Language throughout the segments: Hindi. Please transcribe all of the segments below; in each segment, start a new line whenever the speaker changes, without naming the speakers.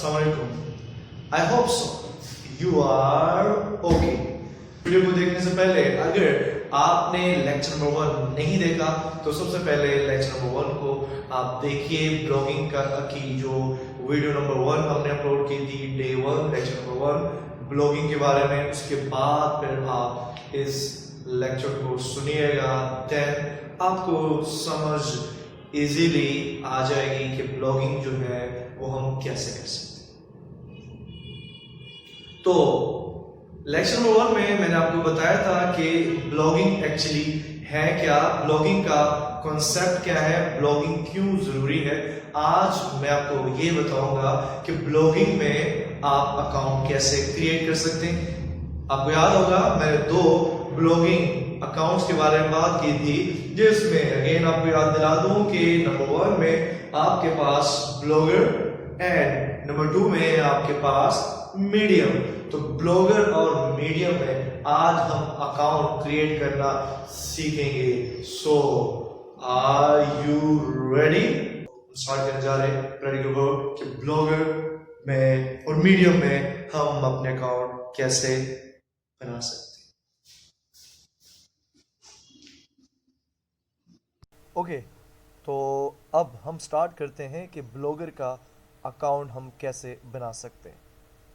अस्सलाम वालेकुम। I hope so you are okay. Video को देखने से पहले अगर आपने लेक्चर नंबर 1 नहीं देखा तो सबसे पहले लेक्चर नंबर 1 को आप देखिए। ब्लॉगिंग की जो वीडियो नंबर 1 हमने अपलोड की थी, डे 1 लेक्चर नंबर 1 ब्लॉगिंग के बारे में। उसके बाद फिर आप इस लेक्चर को सुनिएगा, देन आपको समझ इजीली आ जाएगी कि ब्लॉगिंग जो है वो हम कैसे कर सकते हैं। तो लेक्चर नंबर 1 में मैंने आपको बताया था कि ब्लॉगिंग एक्चुअली है क्या, ब्लॉगिंग का कॉन्सेप्ट क्या है, ब्लॉगिंग क्यों जरूरी है। आज मैं आपको ये बताऊंगा कि ब्लॉगिंग में आप अकाउंट कैसे क्रिएट कर सकते हैं। आपको याद होगा मैंने 2 ब्लॉगिंग अकाउंट्स के बारे में बात की थी, जिसमें अगेन आपको याद दिला दूं कि नंबर 1 में आपके पास ब्लॉगर एंड नंबर 2 में आपके पास मीडियम। तो ब्लॉगर और मीडियम में आज हम अकाउंट क्रिएट करना सीखेंगे। सो आर यू रेडी? स्टार्ट करने जा रहे हैं रेडी टू गो कि ब्लॉगर में और मीडियम में हम अपने अकाउंट कैसे बना सकते हैं।
ओके, तो अब हम स्टार्ट करते हैं कि ब्लॉगर का अकाउंट हम कैसे बना सकते हैं।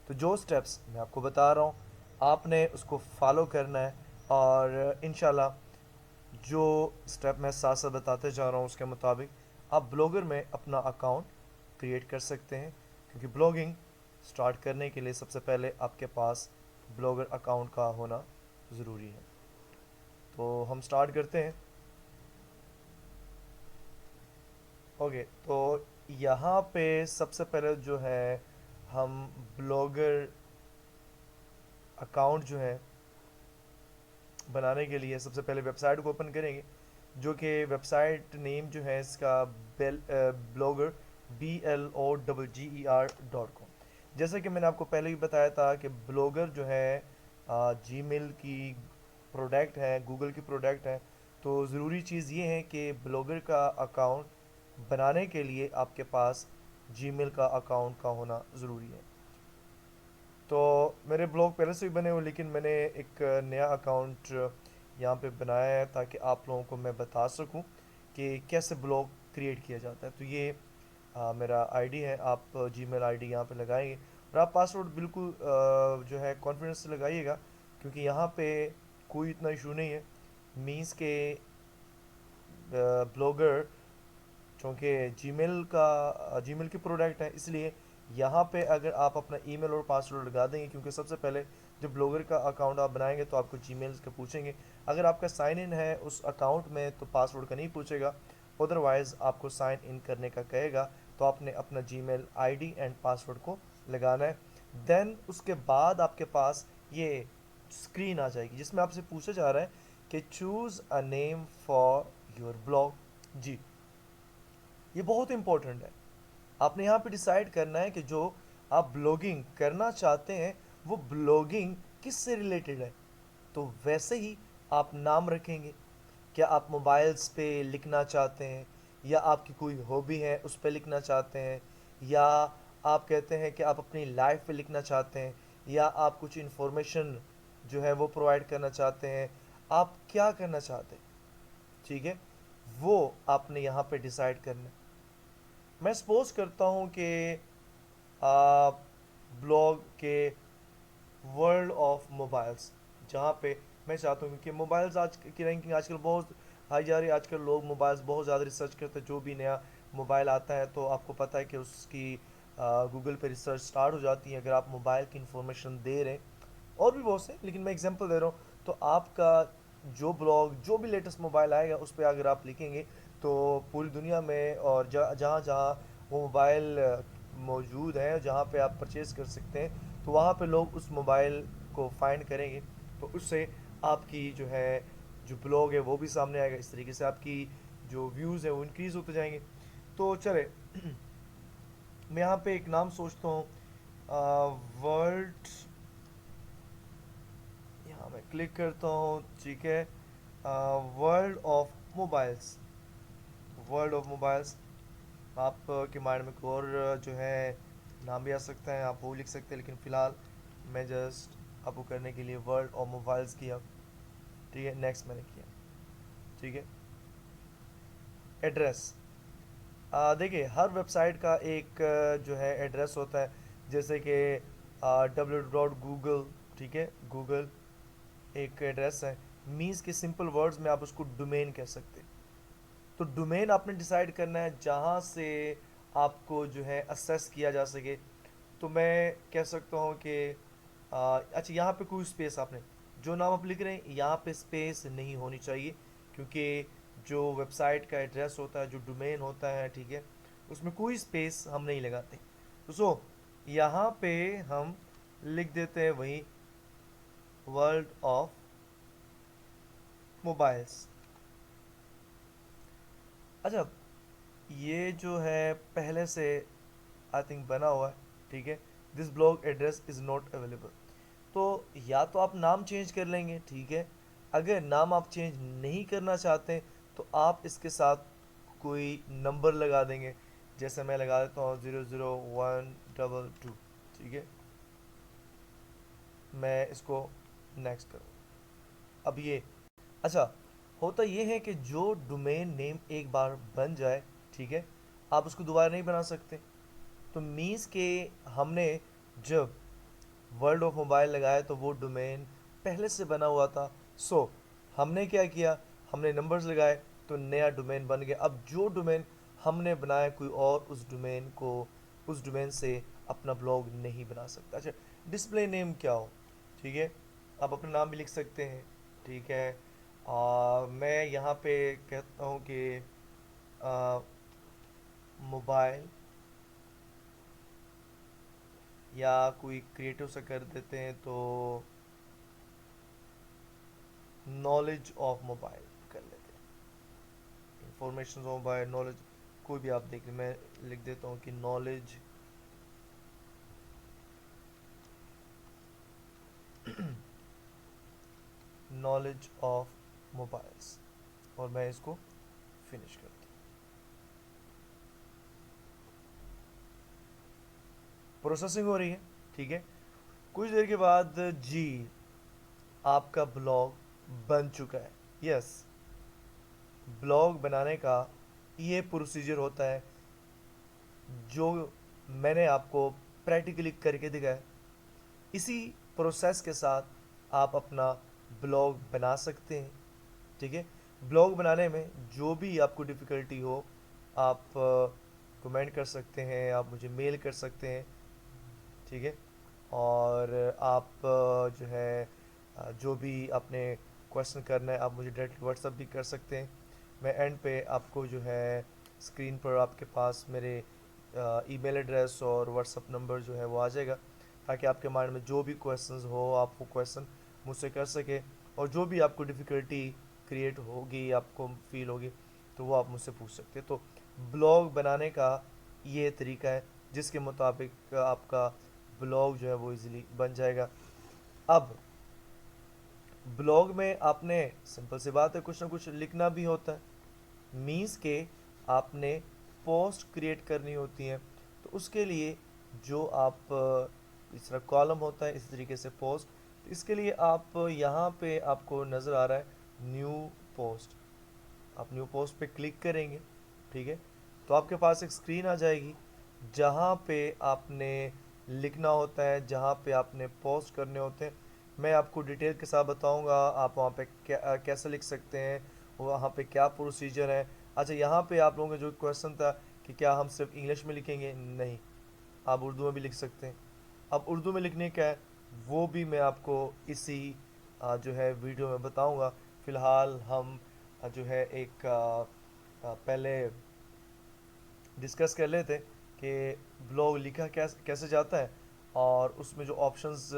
तो जो स्टेप्स मैं आपको बता रहा हूँ आपने उसको फॉलो करना है, और इंशाल्लाह जो स्टेप मैं साथ साथ बताते जा रहा हूँ उसके मुताबिक आप ब्लॉगर में अपना अकाउंट क्रिएट कर सकते हैं। क्योंकि ब्लॉगिंग स्टार्ट करने के लिए सबसे पहले आपके पास ब्लॉगर अकाउंट का होना ज़रूरी है। तो हम स्टार्ट करते हैं। ओके, तो यहाँ पे सबसे पहले जो है हम ब्लॉगर अकाउंट जो है बनाने के लिए सबसे पहले वेबसाइट को ओपन करेंगे, जो कि वेबसाइट नेम जो है इसका ब्लॉगर BLOGGER.com। जैसे कि मैंने आपको पहले भी बताया था कि ब्लॉगर जो है जीमेल की प्रोडक्ट है, गूगल की प्रोडक्ट है। तो ज़रूरी चीज़ ये है कि ब्लॉगर का अकाउंट बनाने के लिए आपके पास जीमेल का अकाउंट का होना ज़रूरी है। तो मेरे ब्लॉग पहले से ही बने हुए, लेकिन मैंने एक नया अकाउंट यहाँ पे बनाया है ताकि आप लोगों को मैं बता सकूँ कि कैसे ब्लॉग क्रिएट किया जाता है। तो ये मेरा आईडी है, आप जीमेल आईडी यहाँ पे लगाएंगे और आप पासवर्ड बिल्कुल जो है कॉन्फिडेंस से लगाइएगा, क्योंकि यहाँ पे कोई इतना इशू नहीं है। मीन्स के ब्लॉगर चूँकि जीमेल की प्रोडक्ट है, इसलिए यहाँ पे अगर आप अपना ईमेल और पासवर्ड लगा देंगे, क्योंकि सबसे पहले जब ब्लॉगर का अकाउंट आप बनाएंगे तो आपको जीमेल का पूछेंगे। अगर आपका साइन इन है उस अकाउंट में तो पासवर्ड का नहीं पूछेगा, अदरवाइज़ आपको साइन इन करने का कहेगा। तो आपने अपना जीमेल आईडी एंड पासवर्ड को लगाना है। देन उसके बाद आपके पास ये स्क्रीन आ जाएगी जिसमें आपसे पूछा जा रहा है कि choose a name for your blog. जी, ये बहुत इंपॉर्टेंट है। आपने यहाँ पे डिसाइड करना है कि जो आप ब्लॉगिंग करना चाहते हैं वो ब्लॉगिंग किस से रिलेटेड है। तो वैसे ही आप नाम रखेंगे। क्या आप मोबाइल्स पे लिखना चाहते हैं, या आपकी कोई हॉबी है उस पे लिखना चाहते हैं, या आप कहते हैं कि आप अपनी लाइफ पे लिखना चाहते हैं, या आप कुछ इन्फॉर्मेशन जो है वो प्रोवाइड करना चाहते हैं। आप क्या करना चाहते हैं, ठीक है, वो आपने यहाँ पे डिसाइड करना है। मैं सपोज करता हूँ कि आप ब्लॉग के वर्ल्ड ऑफ मोबाइल्स, जहाँ पे मैं चाहता हूँ कि मोबाइल्स आज की रैंकिंग आजकल बहुत हाई जा रही है। आजकल लोग मोबाइल्स बहुत ज़्यादा रिसर्च करते हैं। जो भी नया मोबाइल आता है तो आपको पता है कि उसकी गूगल पे रिसर्च स्टार्ट हो जाती है अगर आप मोबाइल की इंफॉर्मेशन दे रहे हैं। और भी बहुत से, लेकिन मैं एग्जांपल दे रहा हूँ। तो आपका जो ब्लॉग जो भी लेटेस्ट मोबाइल आएगा उस पर अगर आप लिखेंगे तो पूरी दुनिया में और जहाँ जहाँ वो मोबाइल मौजूद है, जहाँ पे आप परचेज़ कर सकते हैं, तो वहाँ पे लोग उस मोबाइल को फाइंड करेंगे। तो उससे आपकी जो है जो ब्लॉग है वो भी सामने आएगा। इस तरीके से आपकी जो व्यूज़ है वो इंक्रीज़ होते जाएंगे। तो चले मैं यहाँ पे एक नाम सोचता हूँ, वर्ल्ड, यहाँ मैं क्लिक करता हूँ, ठीक है, world of mobiles. World of mobiles, आप के माइंड में कोई और जो है नाम भी आ सकता है, आप वो लिख सकते हैं, लेकिन फ़िलहाल मैं जस्ट आपको करने के लिए वर्ल्ड और मोबाइल्स किया, ठीक है। नेक्स्ट मैंने किया, ठीक है। एड्रेस, देखिए हर वेबसाइट का एक जो है एड्रेस होता है, जैसे कि www.google, ठीक है, गूगल एक एड्रेस है। मीन्स के सिंपल वर्ड्स में आप उसको डोमेन कह सकते हैं। तो डोमेन आपने डिसाइड करना है जहाँ से आपको जो है असेस किया जा सके। तो मैं कह सकता हूँ कि अच्छा, यहाँ पे कोई स्पेस आपने जो नाम आप लिख रहे हैं यहाँ पे स्पेस नहीं होनी चाहिए, क्योंकि जो वेबसाइट का एड्रेस होता है, जो डोमेन होता है, ठीक है, उसमें कोई स्पेस हम नहीं लगाते। तो यहाँ पे हम लिख देते हैं वही वर्ल्ड ऑफ मोबाइल्स। अच्छा, ये जो है पहले से आई थिंक बना हुआ है, ठीक है। This blog address is not available. तो या तो आप नाम चेंज कर लेंगे, ठीक है। अगर नाम आप चेंज नहीं करना चाहते तो आप इसके साथ कोई नंबर लगा देंगे, जैसे मैं लगा देता हूँ 00122, ठीक है। मैं इसको नेक्स्ट करूँ। अब ये अच्छा, होता ये है कि जो डोमेन नेम एक बार बन जाए, ठीक है, आप उसको दोबारा नहीं बना सकते। तो मीन्स के हमने जब वर्ल्ड ऑफ मोबाइल लगाया तो वो डोमेन पहले से बना हुआ था। हमने क्या किया, हमने नंबर्स लगाए तो नया डोमेन बन गया। अब जो डोमेन हमने बनाया कोई और उस डोमेन से अपना ब्लॉग नहीं बना सकता। अच्छा, डिस्प्ले नेम क्या हो, ठीक है, आप अपना नाम भी लिख सकते हैं, ठीक है। मैं यहाँ पे कहता हूँ कि मोबाइल, या कोई क्रिएटिव सा कर देते हैं तो नॉलेज ऑफ मोबाइल कर लेते हैं। इंफॉर्मेशन ऑफ मोबाइल, नॉलेज, कोई भी आप देख लें। मैं लिख देता हूँ कि नॉलेज ऑफ मोबाइल्स, और मैं इसको फिनिश करता हूँ। प्रोसेसिंग हो रही है, ठीक है। कुछ देर के बाद जी आपका ब्लॉग बन चुका है। यस, ब्लॉग बनाने का ये प्रोसीजर होता है जो मैंने आपको प्रैक्टिकली करके दिखाया। इसी प्रोसेस के साथ आप अपना ब्लॉग बना सकते हैं, ठीक है। ब्लॉग बनाने में जो भी आपको डिफ़िकल्टी हो, आप कमेंट कर सकते हैं, आप मुझे मेल कर सकते हैं, ठीक है। और आप जो है जो भी आपने क्वेश्चन करना है आप मुझे डायरेक्ट व्हाट्सअप भी कर सकते हैं। मैं एंड पे आपको जो है स्क्रीन पर आपके पास मेरे ईमेल एड्रेस और व्हाट्सअप नंबर जो है वो आ जाएगा, ताकि आपके माइंड में जो भी क्वेश्चंस हो आप वो क्वेश्चन मुझसे कर सके, और जो भी आपको डिफ़िकल्टी क्रिएट होगी, आपको फील होगी, तो वो आप मुझसे पूछ सकते हैं। तो ब्लॉग बनाने का ये तरीका है जिसके मुताबिक आपका ब्लॉग जो है वो इजीली बन जाएगा। अब ब्लॉग में आपने सिंपल सी बात है कुछ ना कुछ लिखना भी होता है। मीन्स के आपने पोस्ट क्रिएट करनी होती है, तो उसके लिए जो आप इस तरह कॉलम होता है इस तरीके से पोस्ट, तो इसके लिए आप यहाँ पे आपको नज़र आ रहा है न्यू पोस्ट, आप न्यू पोस्ट पे क्लिक करेंगे, ठीक है। तो आपके पास एक स्क्रीन आ जाएगी जहाँ पे आपने लिखना होता है, जहाँ पे आपने पोस्ट करने होते हैं। मैं आपको डिटेल के साथ बताऊंगा आप वहाँ पे कैसे लिख सकते हैं, वहाँ पे क्या प्रोसीजर है। अच्छा, यहाँ पे आप लोगों का जो क्वेश्चन था कि क्या हम सिर्फ इंग्लिश में लिखेंगे, नहीं, आप उर्दू में भी लिख सकते हैं। अब उर्दू में लिखने का है वो भी मैं आपको इसी जो है वीडियो में बताऊंगा। फ़िलहाल हम जो है एक पहले डिस्कस कर लेते हैं कि ब्लॉग लिखा कैसे जाता है, और उसमें जो ऑप्शंस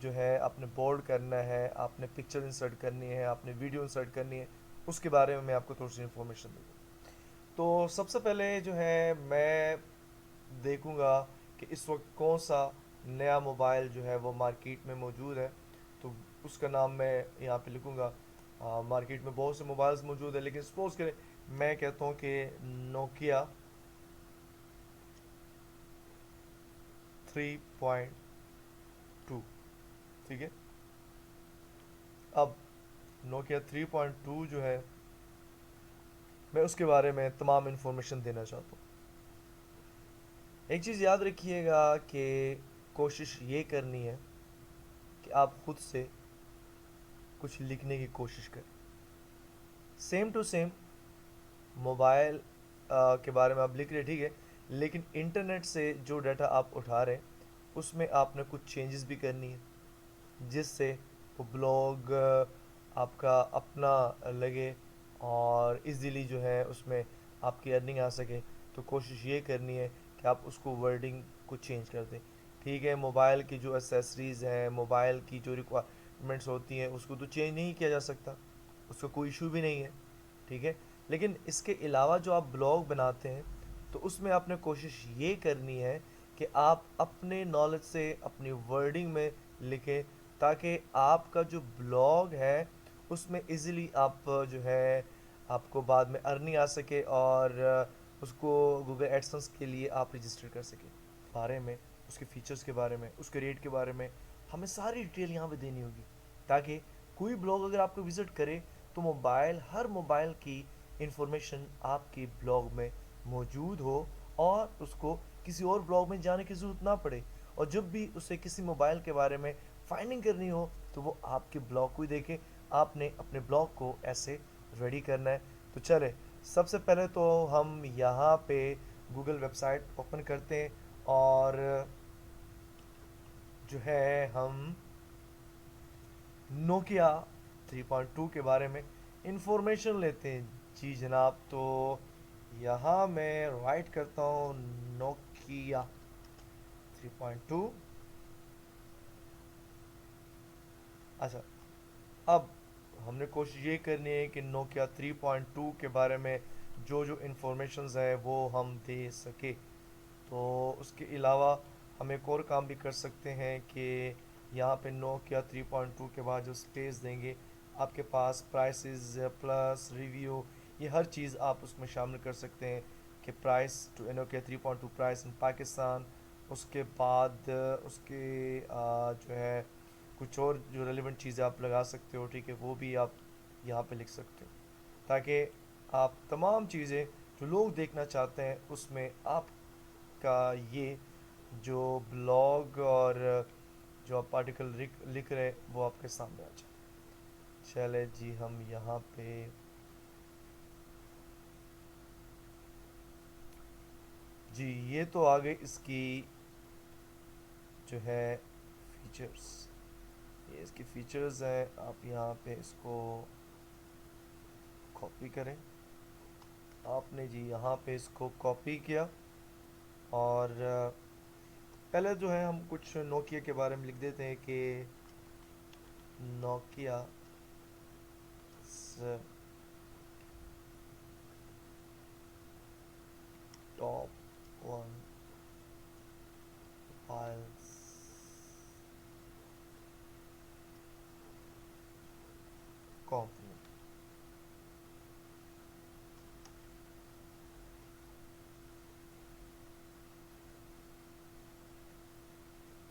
जो है आपने बोल्ड करना है, आपने पिक्चर इंसर्ट करनी है, आपने वीडियो इंसर्ट करनी है, उसके बारे में मैं आपको थोड़ी सी इन्फॉर्मेशन दूँगा। तो सबसे पहले जो है मैं देखूंगा कि इस वक्त कौन सा नया मोबाइल जो है वो मार्केट में मौजूद है, तो उसका नाम मैं यहाँ पे लिखूंगा। मार्केट में बहुत से मोबाइल्स मौजूद है, लेकिन सपोज करें मैं कहता हूँ कि नोकिया 3.2, ठीक है। अब नोकिया 3.2 जो है, मैं उसके बारे में तमाम इन्फॉर्मेशन देना चाहता हूँ। एक चीज़ याद रखिएगा कि कोशिश ये करनी है कि आप खुद से कुछ लिखने की कोशिश करें। सेम टू सेम मोबाइल के बारे में आप लिख रहे हैं, ठीक है, लेकिन इंटरनेट से जो डाटा आप उठा रहे हैं उसमें आपने कुछ चेंजेस भी करनी है, जिससे वो ब्लॉग आपका अपना लगे और इजीली जो है उसमें आपकी अर्निंग आ सके। तो कोशिश ये करनी है कि आप उसको वर्डिंग को चेंज कर दें, ठीक है। मोबाइल की जो एसेसरीज़ हैं, मोबाइल की जो रिक्वायरमेंट्स होती हैं, उसको तो चेंज नहीं किया जा सकता, उसका कोई इशू भी नहीं है, ठीक है। लेकिन इसके अलावा जो आप ब्लॉग बनाते हैं तो उसमें आपने कोशिश ये करनी है कि आप अपने नॉलेज से अपनी वर्डिंग में लिखें, ताकि आपका जो ब्लॉग है उसमें इजीली आप जो है आपको बाद में अर्निंग आ सके और उसको गूगल एडसेंस के लिए आप रजिस्टर कर सकें। बारे में उसके फीचर्स के बारे में, उसके रेट के बारे में हमें सारी डिटेल यहाँ पे देनी होगी, ताकि कोई ब्लॉग अगर आपको विज़िट करे तो हर मोबाइल की इंफॉर्मेशन आपके ब्लॉग में मौजूद हो और उसको किसी और ब्लॉग में जाने की ज़रूरत ना पड़े। और जब भी उसे किसी मोबाइल के बारे में फाइंडिंग करनी हो तो वो आपके ब्लॉग को ही देखे। आपने अपने ब्लॉग को ऐसे रेडी करना है। तो चले, सबसे पहले तो हम यहाँ पे गूगल वेबसाइट ओपन करते हैं और जो है हम नोकिया 3.2 के बारे में इंफॉर्मेशन लेते हैं। जी जनाब, तो यहाँ मैं राइट करता हूँ नोकिया 3.2। अच्छा, अब हमने कोशिश ये करनी है कि नोकिया 3.2 के बारे में जो जो इन्फॉर्मेशंस है वो हम दे सके। तो उसके अलावा हम एक और काम भी कर सकते हैं कि यहाँ पे नोकिया 3.2 के बाद जो स्पेस देंगे, आपके पास प्राइसेस प्लस रिव्यू, ये हर चीज़ आप उसमें शामिल कर सकते हैं कि price to Nokia 3.2 price in Pakistan. उसके बाद उसके जो है कुछ और जो रेलिवेंट चीज़ें आप लगा सकते हो, ठीक है, वो भी आप यहाँ पे लिख सकते हो, ताकि आप तमाम चीज़ें जो लोग देखना चाहते हैं उसमें आपका ये जो ब्लॉग और जो आप आर्टिकल लिख रहे हैं वो आपके सामने आ जाए। चले जी, हम यहाँ पे जी, ये तो आ गई इसकी जो है फीचर्स, ये इसकी फीचर्स हैं। आप यहाँ पे इसको कॉपी करें। आपने जी यहाँ पे इसको कॉपी किया और पहले जो है हम कुछ नोकिया के बारे में लिख देते हैं कि Nokia top one files company,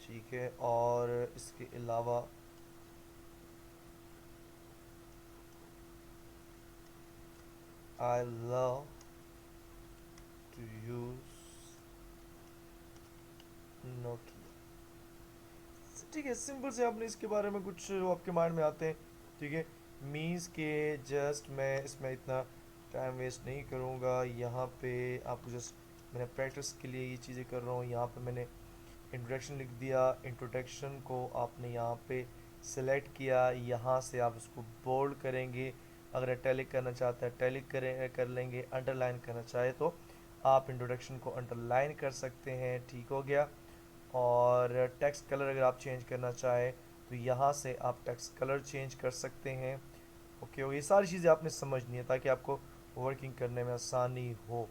ठीक है। और इसके अलावा I love to use Nokia, ठीक है। सिंपल से आपने इसके बारे में कुछ जो आपके माइंड में आते हैं, ठीक है। मीन्स के जस्ट मैं इसमें इतना टाइम वेस्ट नहीं करूँगा। यहाँ पे आपको जस्ट मैंने प्रैक्टिस के लिए ये चीज़ें कर रहा हूँ। यहाँ पे मैंने इंट्रोडक्शन लिख दिया। इंट्रोडक्शन को आपने यहाँ पे सेलेक्ट किया, यहाँ से आप उसको बोल्ड करेंगे। अगर इटैलिक करना चाहते हैं इटैलिक कर लेंगे। अंडरलाइन करना चाहे तो आप इंट्रोडक्शन को अंडरलाइन कर सकते हैं, ठीक हो गया। और टेक्स्ट कलर अगर आप चेंज करना चाहें तो यहाँ से आप टेक्स्ट कलर चेंज कर सकते हैं। ओके, ये सारी चीज़ें आपने समझनी है ताकि आपको वर्किंग करने में आसानी हो।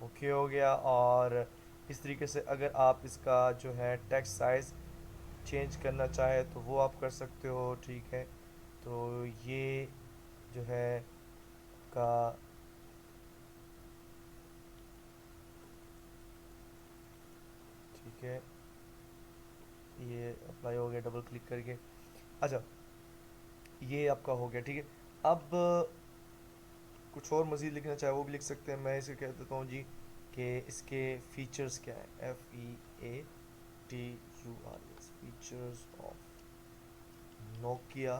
ओके हो गया। और इस तरीके से अगर आप इसका जो है टेक्स्ट साइज़ चेंज करना चाहे तो वो आप कर सकते हो, ठीक है। तो ये जो है का ठीक है, ये अप्लाई हो गया डबल क्लिक करके। अच्छा, ये आपका हो गया, ठीक है। अब कुछ और मज़ीद लिखना चाहे वो भी लिख सकते हैं। मैं इसे कह देता हूँ जी कि इसके फीचर्स क्या हैं, FEATURES, फीचर्स ऑफ नोकिया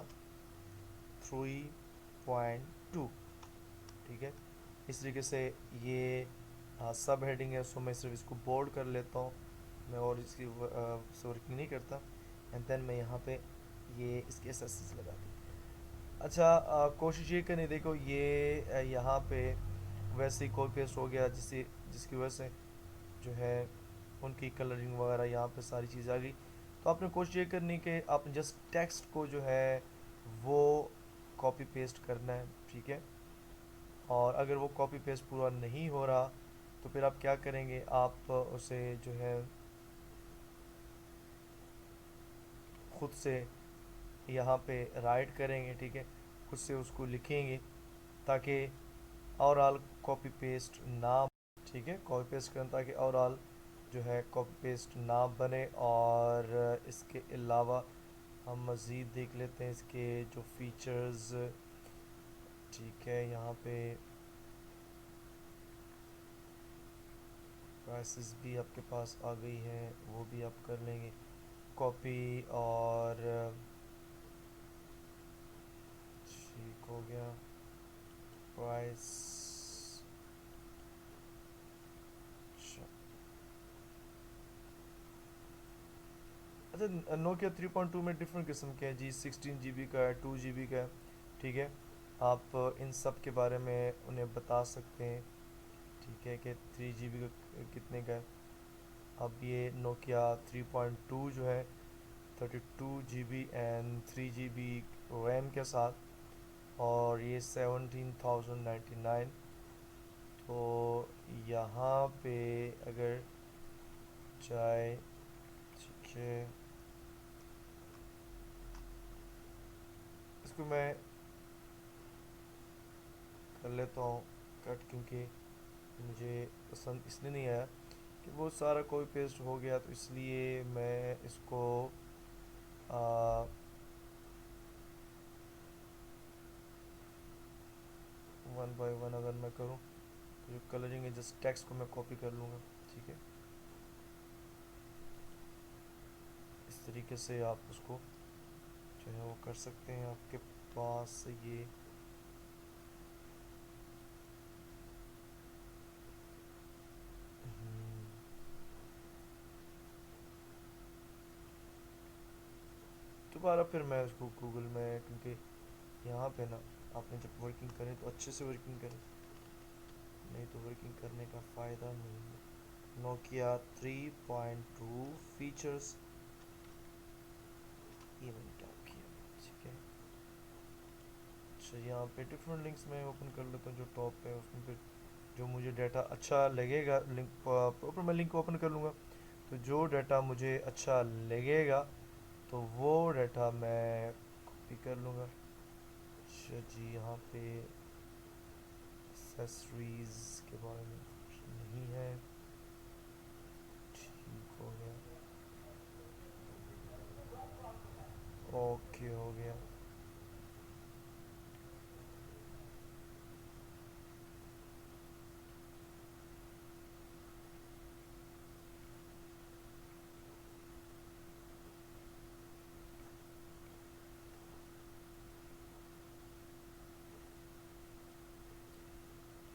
3.2, ठीक है। इस तरीके से ये सब हेडिंग है, सो मैं सिर्फ इसको बोल्ड कर लेता हूँ मैं, और इसकी वर्किंग नहीं करता। एंड देन मैं यहाँ पे ये इसके एसएसएस लगा दी। अच्छा, कोशिश ये करनी, देखो ये यहाँ पे वैसे ही कॉपी पेस्ट हो गया, जिसकी वजह से जो है उनकी कलरिंग वगैरह यहाँ पे सारी चीज़ आ गई। तो आपने कोशिश ये करनी कि आप जस्ट टेक्स्ट को जो है वो कॉपी पेस्ट करना है, ठीक है। और अगर वो कॉपी पेस्ट पूरा नहीं हो रहा तो फिर आप क्या करेंगे, आप उसे जो है खुद से यहाँ पे राइट करेंगे, ठीक है, खुद से उसको लिखेंगे ताकि ओवरऑल कॉपी पेस्ट ना, ठीक है, कॉपी पेस्ट करें ताकि ओवरऑल जो है कॉपी पेस्ट ना बने। और इसके अलावा हम मज़ीद देख लेते हैं इसके जो फीचर्स, ठीक है। यहाँ पे प्राइसेस भी आपके पास आ गई हैं, वो भी आप कर लेंगे कॉपी। और ठीक हो गया प्राइस। अच्छा, नोकिया 3.2 में डिफरेंट किस्म के हैं जी, 16 GB का है, 2 GB का है, ठीक है। आप इन सब के बारे में उन्हें बता सकते हैं, ठीक है, कि 3 GB का कितने का है। अब ये नोकिया 3.2 जो है 32 GB एंड 3 GB रैम के साथ, और ये 17,099। तो यहाँ पे अगर चाहे, ठीक है, इसको मैं कर लेता हूँ कट, क्योंकि मुझे पसंद इसलिए नहीं आया कि बहुत सारा कॉपी पेस्ट हो गया, तो इसलिए मैं इसको वन बाय वन अगर मैं करूँ तो जो कलरिंग है जस्ट टेक्स्ट को मैं कॉपी कर लूँगा, ठीक है। इस तरीके से आप उसको जो है वो कर सकते हैं। आपके पास ये दोबारा फिर मैं उसको गूगल में, क्योंकि यहाँ पे ना आपने जब वर्किंग करें तो अच्छे से वर्किंग करें, नहीं तो वर्किंग करने का फ़ायदा नहीं है। नोकिया 3.2 फीचर्स, ये मैंने टाइप किया, ठीक है। अच्छा, यहाँ पे डिफरेंट लिंक्स में ओपन कर लेता हूँ, जो टॉप पे उसमें फिर जो मुझे डाटा अच्छा लगेगा, लिंक प्रॉपर मैं लिंक ओपन कर लूँगा, तो जो डाटा मुझे अच्छा लगेगा तो वो डाटा मैं कॉपी कर लूँगा। अच्छा जी, यहाँ पे एक्सेसरीज के बारे में कुछ नहीं है, ठीक हो गया, ओके हो गया।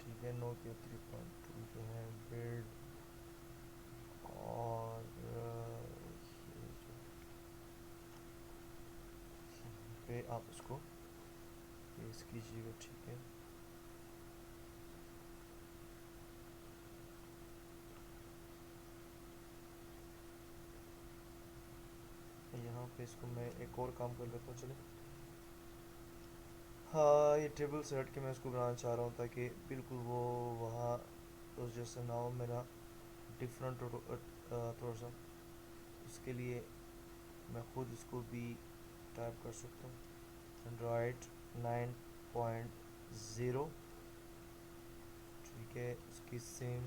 ठीक है, नोकिया 3.2 जो है बिल्ड, और ये जो पे आप उसको पेस्ट कीजिएगा, ठीक है। यहाँ पे इसको मैं एक और काम कर लेता हूँ, चले। हाँ, ये टेबल से हट के मैं इसको बनाना चाह रहा हूँ ताकि बिल्कुल वो वहाँ उस जैसे ना हो, मेरा डिफरेंट थोड़ा सा। उसके लिए मैं खुद इसको भी टाइप कर सकता हूँ, एंड्रॉयड 9.0, ठीक है। इसकी सिम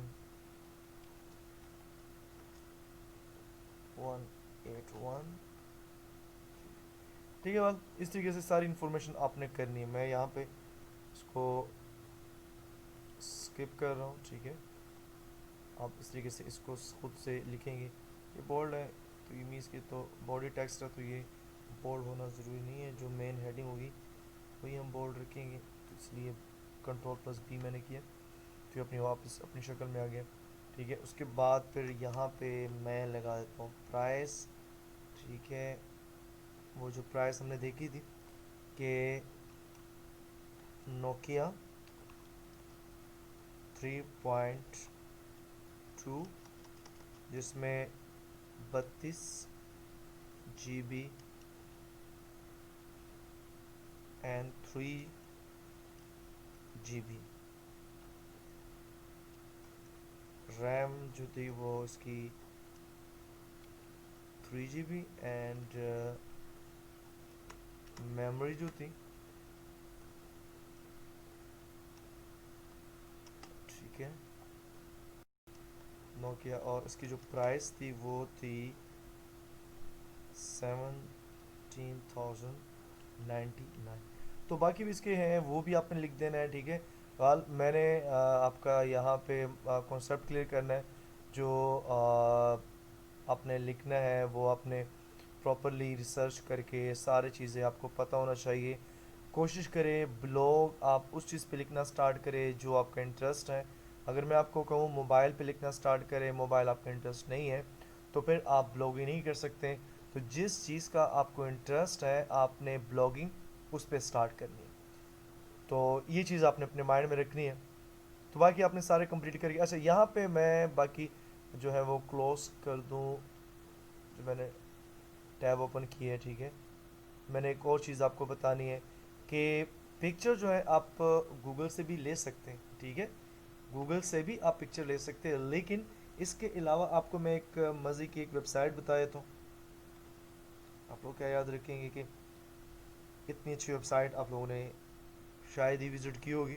1 81। ठीक है बात, इस तरीके से सारी इन्फॉर्मेशन आपने करनी है। मैं यहाँ पे इसको स्किप कर रहा हूँ, ठीक है। आप इस तरीके से इसको खुद से लिखेंगे। ये बोल्ड है तो ये मीन्स कि तो बॉडी टेक्स्ट है तो ये बोल्ड होना ज़रूरी नहीं है, जो मेन हेडिंग होगी वही हम बोल्ड रखेंगे, तो इसलिए Ctrl+B मैंने किया तो ये अपनी वापस अपनी शक्ल में आ गया, ठीक है। उसके बाद फिर यहाँ पे मैं लगा देता हूँ प्राइस, ठीक है। वो जो प्राइस हमने देखी थी कि नोकिया 3.2 जिसमें 32 GB एंड 3 GB रैम जो थी वो इसकी 3 GB एंड मेमोरी जो थी, ठीक है, नोकिया, और इसकी जो प्राइस थी वो थी 17,099। तो बाकी भी इसके हैं वो भी आपने लिख देना है, ठीक है। फिलहाल मैंने आपका यहाँ पे कॉन्सेप्ट क्लियर करना है। जो आपने लिखना है वो आपने प्रॉपरली रिसर्च करके सारी चीज़ें आपको पता होना चाहिए। कोशिश करें ब्लॉग आप उस चीज़ पे लिखना स्टार्ट करें जो आपका इंटरेस्ट है। अगर मैं आपको कहूँ मोबाइल पे लिखना स्टार्ट करें, मोबाइल आपका इंटरेस्ट नहीं है, तो फिर आप ब्लॉगिंग नहीं कर सकते। तो जिस चीज़ का आपको इंटरेस्ट है आपने ब्लॉगिंग उस पर स्टार्ट करनी है। तो ये चीज़ आपने अपने माइंड में रखनी है। तो बाकी आपने सारे कंप्लीट करके, अच्छा यहाँ पे मैं बाकी जो है वो क्लोज कर दूँ, जो मैंने टैब ओपन की है, ठीक है। मैंने एक और चीज़ आपको बतानी है कि पिक्चर जो है आप गूगल से भी ले सकते हैं, ठीक है। गूगल से भी आप पिक्चर ले सकते हैं, लेकिन इसके अलावा आपको मैं एक मज़े की एक वेबसाइट बता देता हूँ। आप लोग क्या याद रखेंगे कि इतनी अच्छी वेबसाइट आप लोगों ने शायद ही विज़िट की होगी,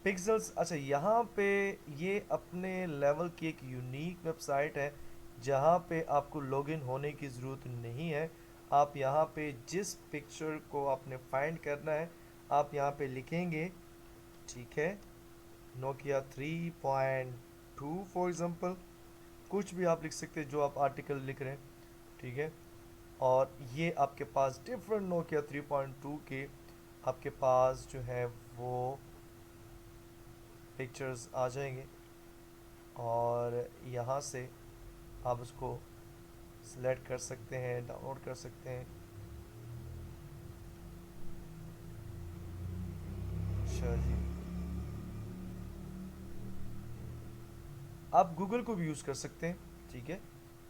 पिक्सल्स। अच्छा यहाँ पे ये अपने लेवल की एक यूनिक वेबसाइट है जहाँ पे आपको लॉगिन होने की ज़रूरत नहीं है। आप यहाँ पे जिस पिक्चर को आपने फाइंड करना है आप यहाँ पे लिखेंगे, ठीक है, नोकिया 3.2 फॉर एग्ज़ाम्पल, कुछ भी आप लिख सकते हैं जो आप आर्टिकल लिख रहे हैं, ठीक है। और ये आपके पास डिफरेंट नोकिया 3.2 के आपके पास जो है वो पिक्चर्स आ जाएंगे और यहाँ से आप उसको सिलेक्ट कर सकते हैं, डाउनलोड कर सकते हैं। अच्छा जी, आप गूगल को भी यूज़ कर सकते हैं, ठीक है,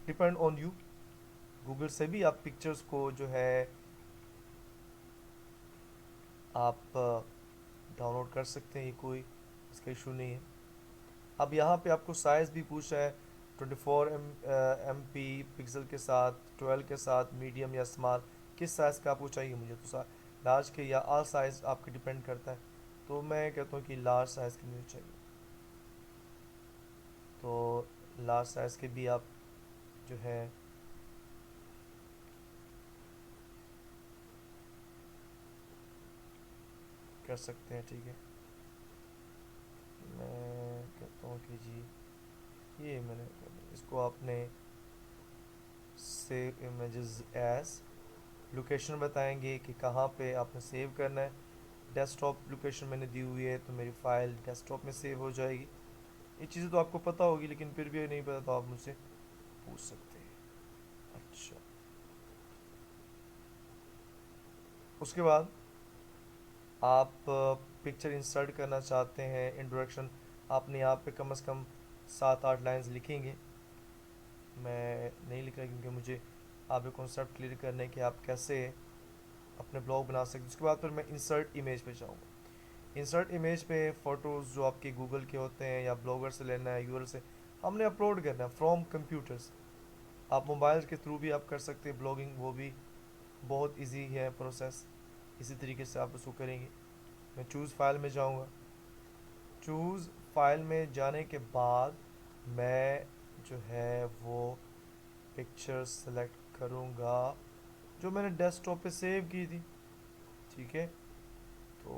डिपेंड ऑन यू। गूगल से भी आप पिक्चर्स को जो है आप डाउनलोड कर सकते हैं, ये कोई इसका इशू नहीं है। अब यहाँ पे आपको साइज़ भी पूछा है, 24 MP पिक्सल के साथ, 12 के साथ, मीडियम या स्मॉल, किस साइज़ का आपको चाहिए। मुझे तो लार्ज के या ऑल साइज़ आपके डिपेंड करता है, तो मैं कहता हूँ कि लार्ज साइज़ के मुझे चाहिए, तो लार्ज साइज़ के भी आप जो है कर सकते हैं, ठीक है। मैं कहता हूँ कि जी ये मैंने इसको आपने सेव इमेजेस एज, लोकेशन बताएंगे कि कहाँ पे आपने सेव करना है। डेस्कटॉप लोकेशन मैंने दी हुई है तो मेरी फ़ाइल डेस्कटॉप में सेव हो जाएगी। ये चीज़ें तो आपको पता होगी, लेकिन फिर भी नहीं पता तो आप मुझसे पूछ सकते हैं। अच्छा, उसके बाद आप पिक्चर इंसर्ट करना चाहते हैं, इंट्रोडक्शन आपने यहाँ पे कम से कम 7-8 लाइंस लिखेंगे। मैं नहीं लिखा क्योंकि मुझे आप एक कॉन्सेप्ट क्लियर करने कि आप कैसे अपने ब्लॉग बना सकते। उसके बाद फिर मैं इंसर्ट इमेज पे जाऊँगा। इंसर्ट इमेज पे फ़ोटोज़ जो आपके गूगल के होते हैं या ब्लॉगर से लेना है, यूआरएल से हमने अपलोड करना है फ्रॉम कंप्यूटर्स। आप मोबाइल के थ्रू भी आप कर सकते हैं ब्लॉगिंग, वो भी बहुत इजी है प्रोसेस। इसी तरीके से आप उसको करेंगे। मैं चूज़ फाइल में जाऊँगा। चूज़ फाइल में जाने के बाद मैं जो है वो पिक्चर सेलेक्ट करूँगा जो मैंने डेस्कटॉप पे सेव की थी, ठीक है। तो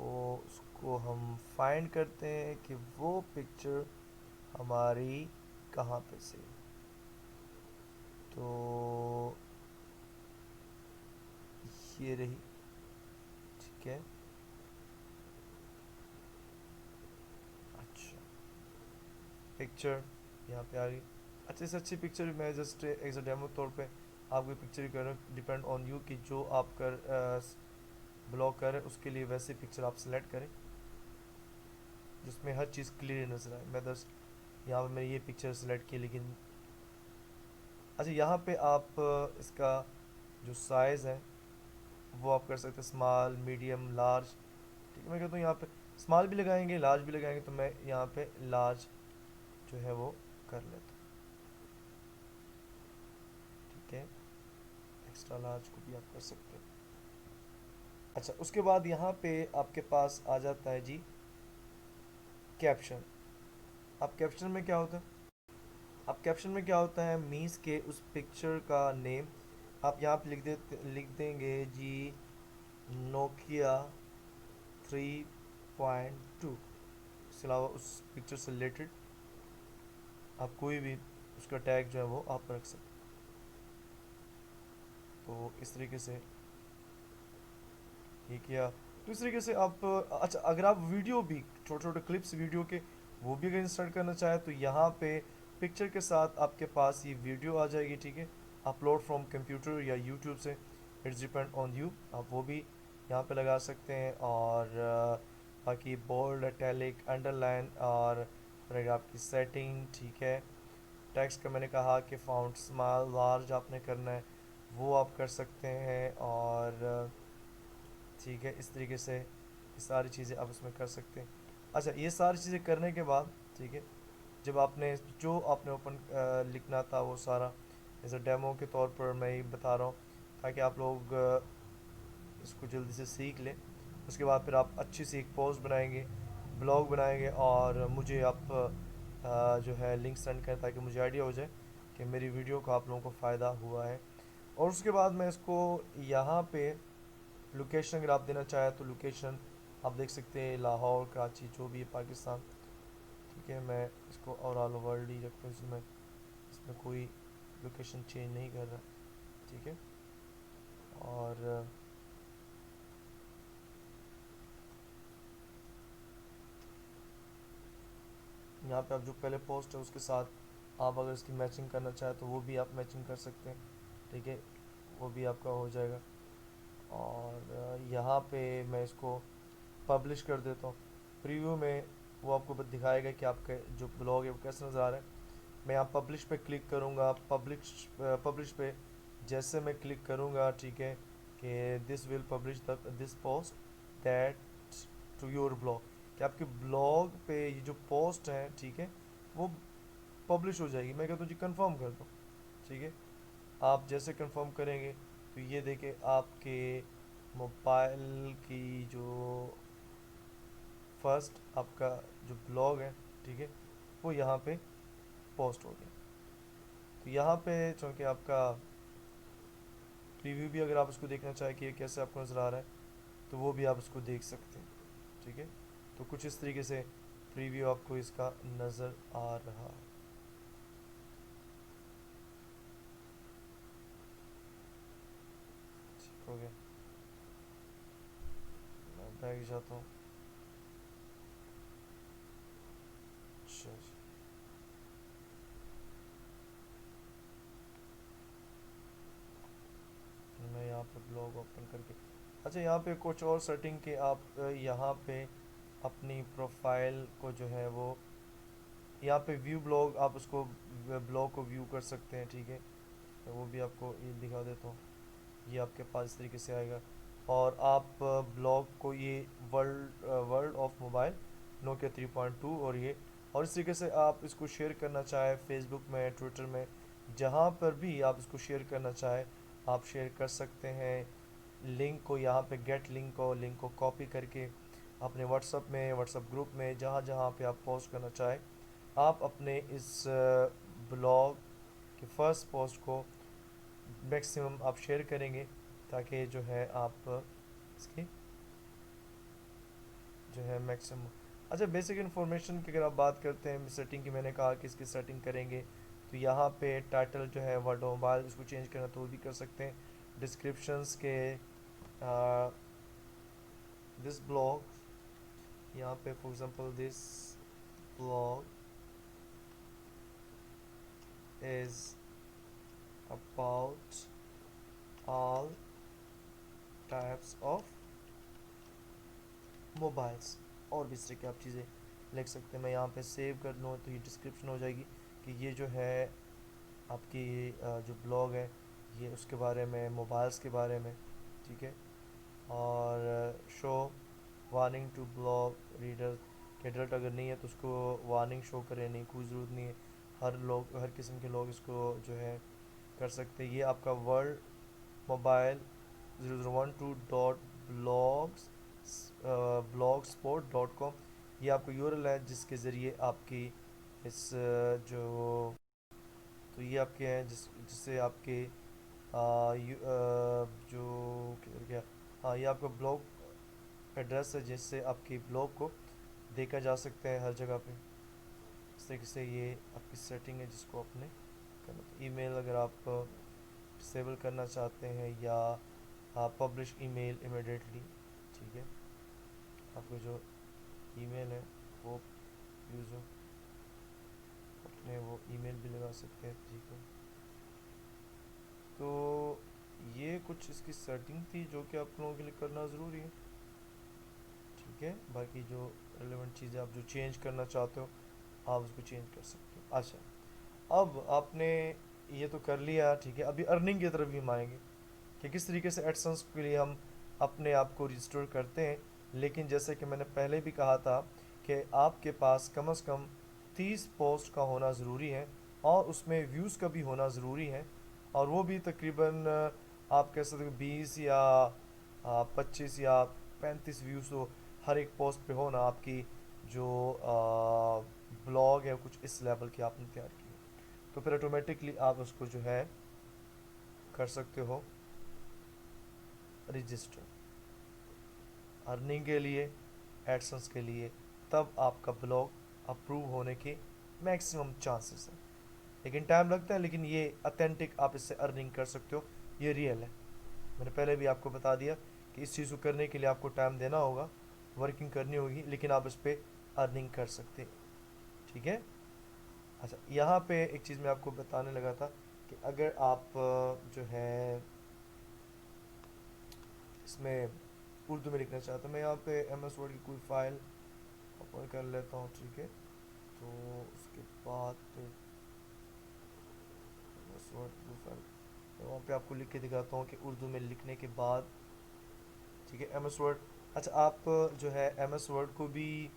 उसको हम फाइंड करते हैं कि वो पिक्चर हमारी कहाँ पे सेव। तो ये रही, ठीक है। अच्छा, पिक्चर यहाँ पे आ गई। अच्छे से अच्छी पिक्चर मैं जस्ट एज अ डेमो तौर पे आपको पिक्चर कर रहा हूँ। डिपेंड ऑन यू कि जो आप कर ब्लॉग करें उसके लिए वैसे पिक्चर आप सेलेक्ट करें जिसमें हर चीज़ क्लियर नजर आए। मैं जस्ट यहाँ पे मैंने ये पिक्चर सेलेक्ट की, लेकिन अच्छा यहाँ पे आप इसका जो साइज़ है वो आप कर सकते हैं स्मॉल, मीडियम, लार्ज, ठीक है। मैं कहता हूँ यहाँ पे स्मॉल भी लगाएंगे, लार्ज भी लगाएंगे, तो मैं यहाँ पे लार्ज जो है वो कर लेता हूँ, ठीक है। एक्स्ट्रा लार्ज को भी आप कर सकते हैं। अच्छा, उसके बाद यहाँ पे आपके पास आ जाता है जी कैप्शन। अब कैप्शन में क्या होता है, अब कैप्शन में क्या होता है, मीन्स के उस पिक्चर का नेम आप यहाँ पे लिख देंगे जी नोकिया 3.2। इसके अलावा उस पिक्चर से रिलेटेड आप कोई भी उसका टैग जो है वो आप रख सकते हैं। तो इस तरीके से ये किया। तो इस तरीके से आप अच्छा, अगर आप वीडियो भी छोटे छोटे क्लिप्स वीडियो के वो भी अगर इंसर्ट करना चाहें तो यहाँ पे पिक्चर के साथ आपके पास ये वीडियो आ जाएगी, ठीक है। अपलोड फ्रॉम कंप्यूटर या यूट्यूब से, इट्स डिपेंड ऑन यू, आप वो भी यहाँ पे लगा सकते हैं। और बाकी बोल्ड, इटैलिक, अंडरलाइन और रहेगा आपकी सेटिंग, ठीक है। टेक्स्ट का मैंने कहा कि फ़ॉन्ट स्मॉल, लार्ज आपने करना है वो आप कर सकते हैं। और ठीक है, इस तरीके से ये सारी चीज़ें आप इसमें कर सकते हैं। अच्छा, ये सारी चीज़ें करने के बाद, ठीक है, जब आपने जो आपने ओपन लिखना था वो सारा एज अ डेमो के तौर पर मैं ही बता रहा हूँ ताकि आप लोग इसको जल्दी से सीख लें। उसके बाद फिर आप अच्छी सी एक पोस्ट बनाएंगे, ब्लॉग बनाएंगे और मुझे आप जो है लिंक सेंड करें ताकि मुझे आइडिया हो जाए कि मेरी वीडियो का आप लोगों को फ़ायदा हुआ है। और उसके बाद मैं इसको यहाँ पे लोकेशन अगर आप देना चाहें तो लोकेशन आप देख सकते हैं, लाहौर, कराची, जो भी है पाकिस्तान, ठीक है। मैं इसको और ऑल वर्ल्ड ही रखता हूँ, इसमें इसमें कोई लोकेशन चेंज नहीं कर रहा, ठीक है। और यहाँ पे आप जो पहले पोस्ट है उसके साथ आप अगर इसकी मैचिंग करना चाहें तो वो भी आप मैचिंग कर सकते हैं, ठीक है, वो भी आपका हो जाएगा। और यहाँ पे मैं इसको पब्लिश कर देता हूँ। प्रीव्यू में वो आपको दिखाएगा कि आपका जो ब्लॉग है वो कैसे नज़र आ रहा है। मैं यहाँ पब्लिश पे क्लिक करूँगा, पब्लिश पे जैसे मैं क्लिक करूँगा, ठीक है, कि this will publish this post that to your blog, कि आपके ब्लॉग पे ये जो पोस्ट है, ठीक है, वो पब्लिश हो जाएगी। मैं कहता हूँ जी कंफर्म कर दो, ठीक है। आप जैसे कंफर्म करेंगे तो ये देखें आपके मोबाइल की जो फर्स्ट आपका जो ब्लॉग है, ठीक है, वो यहाँ पे पोस्ट हो गया। तो यहाँ पे चूँकि आपका प्रीव्यू भी अगर आप उसको देखना चाहें कि ये कैसे आपको नज़र आ रहा है तो वो भी आप उसको देख सकते हैं, ठीक है। तो कुछ इस तरीके से प्रीव्यू आपको इसका नज़र आ रहा है, ठीक हो गया। मैं बैग जाता हूँ। अच्छा जी, मैं यहाँ पे ब्लॉग ओपन करके, अच्छा यहाँ पे कुछ और सेटिंग के आप यहाँ पे अपनी प्रोफाइल को जो है वो यहाँ पे व्यू ब्लॉग आप उसको ब्लॉग को व्यू कर सकते हैं, ठीक है। तो वो भी आपको ये दिखा देता हूँ, ये आपके पास इस तरीके से आएगा। और आप ब्लॉग को ये वर्ल्ड ऑफ मोबाइल नोकिया 3.2 और ये, और इस तरीके से आप इसको शेयर करना चाहें फेसबुक में, ट्विटर में, जहाँ पर भी आप इसको शेयर करना चाहें आप शेयर कर सकते हैं। लिंक को यहाँ पे गेट लिंक को कॉपी करके अपने व्हाट्सअप में, व्हाट्सअप ग्रुप में, जहाँ जहाँ पे आप पोस्ट करना चाहें आप अपने इस ब्लॉग कि फर्स्ट पोस्ट को मैक्सिमम आप शेयर करेंगे ताकि जो है आप इसकी जो है मैक्सिमम। अच्छा, बेसिक इन्फॉर्मेशन की अगर आप बात करते हैं सेटिंग की, मैंने कहा कि इसकी सेटिंग करेंगे तो यहाँ पे टाइटल जो है वर्ड मोबाइल इसको चेंज करना तो वो भी कर सकते हैं। डिस्क्रिप्शंस के दिस ब्लॉग यहाँ पे for example this blog is about all types of mobiles, और भी इस तरह की आप चीज़ें लिख सकते हैं। मैं यहाँ पे सेव कर लूँ तो ये डिस्क्रिप्शन हो जाएगी कि ये जो है आपकी जो ब्लॉग है ये उसके बारे में, मोबाइल्स के बारे में, ठीक है। और show warning to blog reader के एडल्ट अगर नहीं है तो उसको वार्निंग शो करे, नहीं कोई ज़रूरत नहीं है, हर लोग हर किस्म के लोग इसको जो है कर सकते हैं। ये आपका world mobile 0012 blog spot dot com, ये आपका यूआरएल है जिसके ज़रिए आपकी इस जो तो ये आपके हैं जिससे आपके जो किधर गया, हाँ ये आपका ब्लॉग एड्रेस है जिससे आपकी ब्लॉग को देखा जा सकता है हर जगह पे। इस तरीके से ये आपकी सेटिंग है जिसको आपने करना। तो ईमेल अगर आप डिसेबल करना चाहते हैं या पब्लिश ईमेल इमिडिएटली, ठीक है, आपको जो ईमेल है वो यूज़ हो अपने वो ईमेल भी लगा सकते हैं, ठीक है। तो ये कुछ इसकी सेटिंग थी जो कि आप लोगों के लिए करना ज़रूरी है, ठीक है। बाकी जो रिलेवेंट चीज़ें आप जो चेंज करना चाहते हो आप उसको चेंज कर सकते हो। अच्छा, अब आपने ये तो कर लिया, ठीक है। अभी अर्निंग की तरफ भी हम आएंगे कि किस तरीके से एडसेंस के लिए हम अपने आप को रजिस्टर करते हैं। लेकिन जैसे कि मैंने पहले भी कहा था कि आपके पास कम से कम 30 पोस्ट का होना ज़रूरी है और उसमें व्यूज़ का भी होना ज़रूरी है, और वो भी तकरीबन आप कह सकते हो 20 या 25 या 35 व्यूज़ तो हर एक पोस्ट पे हो ना, आपकी जो ब्लॉग है कुछ इस लेवल की आपने तैयार की है, तो फिर ऑटोमेटिकली आप उसको जो है कर सकते हो रजिस्टर अर्निंग के लिए, एडसेंस के लिए। तब आपका ब्लॉग अप्रूव होने के मैक्सिमम चांसेस हैं, लेकिन टाइम लगता है, लेकिन ये अथेंटिक आप इससे अर्निंग कर सकते हो, ये रियल है। मैंने पहले भी आपको बता दिया कि इस चीज़ को करने के लिए आपको टाइम देना होगा, वर्किंग करनी होगी, लेकिन आप इस पर अर्निंग कर सकते हैं, ठीक है। अच्छा, यहाँ पे एक चीज़ मैं आपको बताने लगा था कि अगर आप जो है इसमें उर्दू में लिखना चाहता हूँ, मैं यहाँ पे एम एस वर्ड की कोई फाइल ओपन कर लेता हूँ, ठीक है। तो उसके बाद एम एस वर्ड की फाइल मैं वहाँ पे आपको लिख के दिखाता हूँ कि उर्दू में लिखने के बाद, ठीक है, एम एस वर्ड। अच्छा, आप जो है एम एस वर्ड को भी